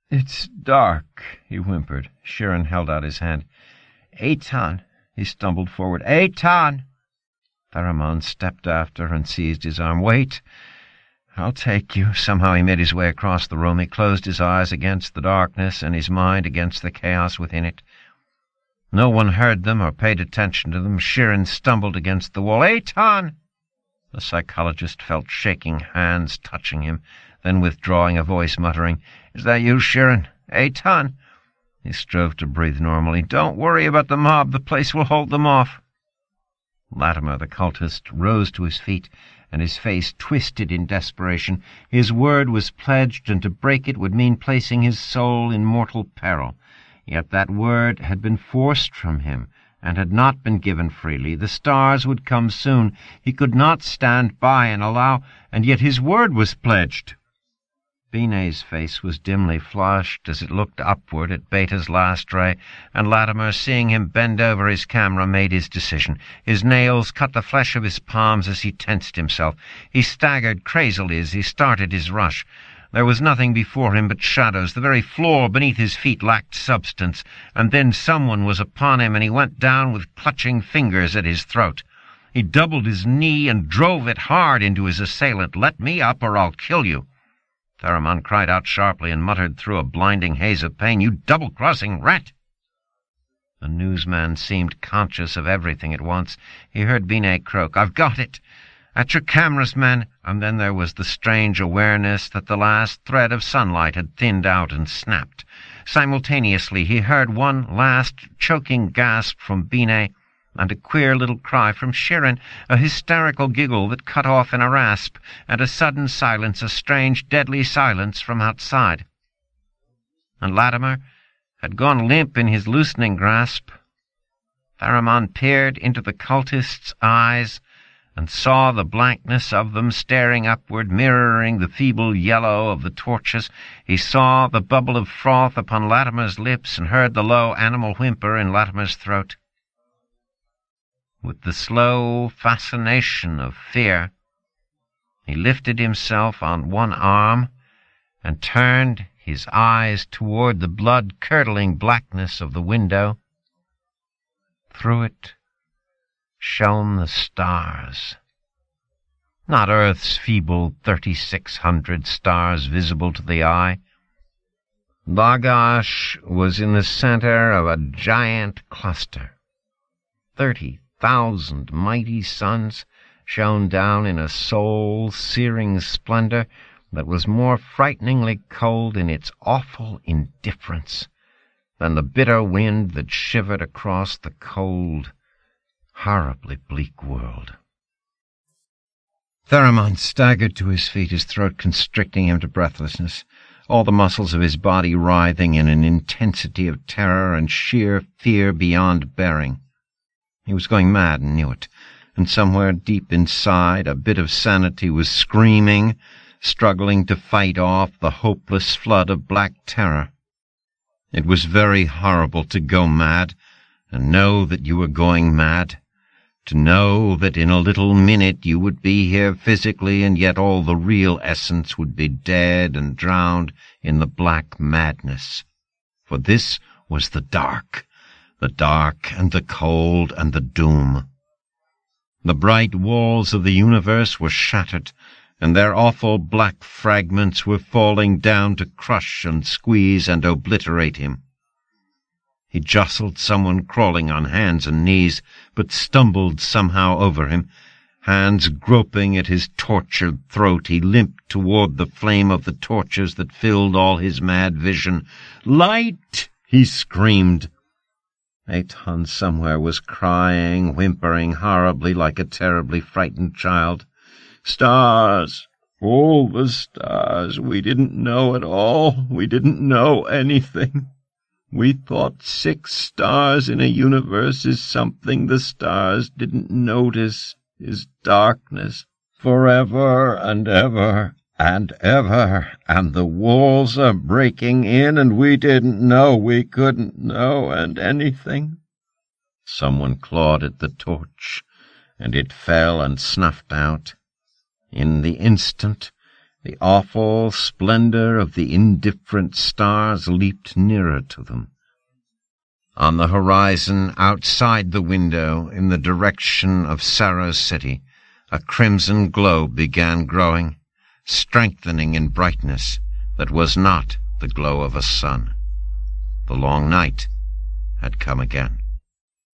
"It's dark," he whimpered. Sheeran held out his hand. "Aton." He stumbled forward. "Aton!" Theramon stepped after and seized his arm. "Wait. I'll take you." Somehow he made his way across the room. He closed his eyes against the darkness and his mind against the chaos within it. No one heard them or paid attention to them. Sheeran stumbled against the wall. "Aton!" The psychologist felt shaking hands touching him, then withdrawing, a voice muttering, "Is that you, Sheeran? Aton?" He strove to breathe normally. "Don't worry about the mob. The place will hold them off." Latimer, the cultist, rose to his feet, and his face twisted in desperation. His word was pledged, and to break it would mean placing his soul in mortal peril. Yet that word had been forced from him, and had not been given freely. The stars would come soon. He could not stand by and allow, and yet his word was pledged. Binet's face was dimly flushed as it looked upward at Beta's last ray, and Latimer, seeing him bend over his camera, made his decision. His nails cut the flesh of his palms as he tensed himself. He staggered crazily as he started his rush. There was nothing before him but shadows. The very floor beneath his feet lacked substance, and then someone was upon him, and he went down with clutching fingers at his throat. He doubled his knee and drove it hard into his assailant. "Let me up, or I'll kill you." Theramon cried out sharply and muttered through a blinding haze of pain, "You double-crossing rat!" The newsman seemed conscious of everything at once. He heard Binet croak, "I've got it! At your cameras, man!" And then there was the strange awareness that the last thread of sunlight had thinned out and snapped. Simultaneously he heard one last choking gasp from Binet, and a queer little cry from Sheeran, a hysterical giggle that cut off in a rasp, and a sudden silence, a strange, deadly silence from outside. And Latimer had gone limp in his loosening grasp. Theramon peered into the cultist's eyes and saw the blankness of them staring upward, mirroring the feeble yellow of the torches. He saw the bubble of froth upon Latimer's lips and heard the low animal whimper in Latimer's throat. With the slow fascination of fear, he lifted himself on one arm and turned his eyes toward the blood-curdling blackness of the window. Through it shone the stars. Not Earth's feeble 3,600 stars visible to the eye. Lagash was in the center of a giant cluster. 30,000 mighty suns shone down in a soul-searing splendor, that was more frighteningly cold in its awful indifference than the bitter wind that shivered across the cold, horribly bleak world. Theramon staggered to his feet, his throat constricting him to breathlessness, all the muscles of his body writhing in an intensity of terror and sheer fear beyond bearing. He was going mad and knew it, and somewhere deep inside a bit of sanity was screaming, struggling to fight off the hopeless flood of black terror. It was very horrible to go mad, and know that you were going mad, to know that in a little minute you would be here physically, and yet all the real essence would be dead and drowned in the black madness. For this was the dark and the cold and the doom. The bright walls of the universe were shattered, and their awful black fragments were falling down to crush and squeeze and obliterate him. He jostled someone crawling on hands and knees, but stumbled somehow over him. Hands groping at his tortured throat, he limped toward the flame of the torches that filled all his mad vision. "Light!" he screamed. Eitan somewhere was crying, whimpering horribly like a terribly frightened child. "Stars! All the stars! We didn't know at all. We didn't know anything. We thought 6 stars in a universe is something the stars didn't notice, is darkness. Forever and ever and ever, and the walls are breaking in, and we didn't know, we couldn't know, and anything." Someone clawed at the torch, and it fell and snuffed out. In the instant, the awful splendor of the indifferent stars leaped nearer to them. On the horizon, outside the window, in the direction of Saros City, a crimson glow began growing, strengthening in brightness that was not the glow of a sun. The long night had come again.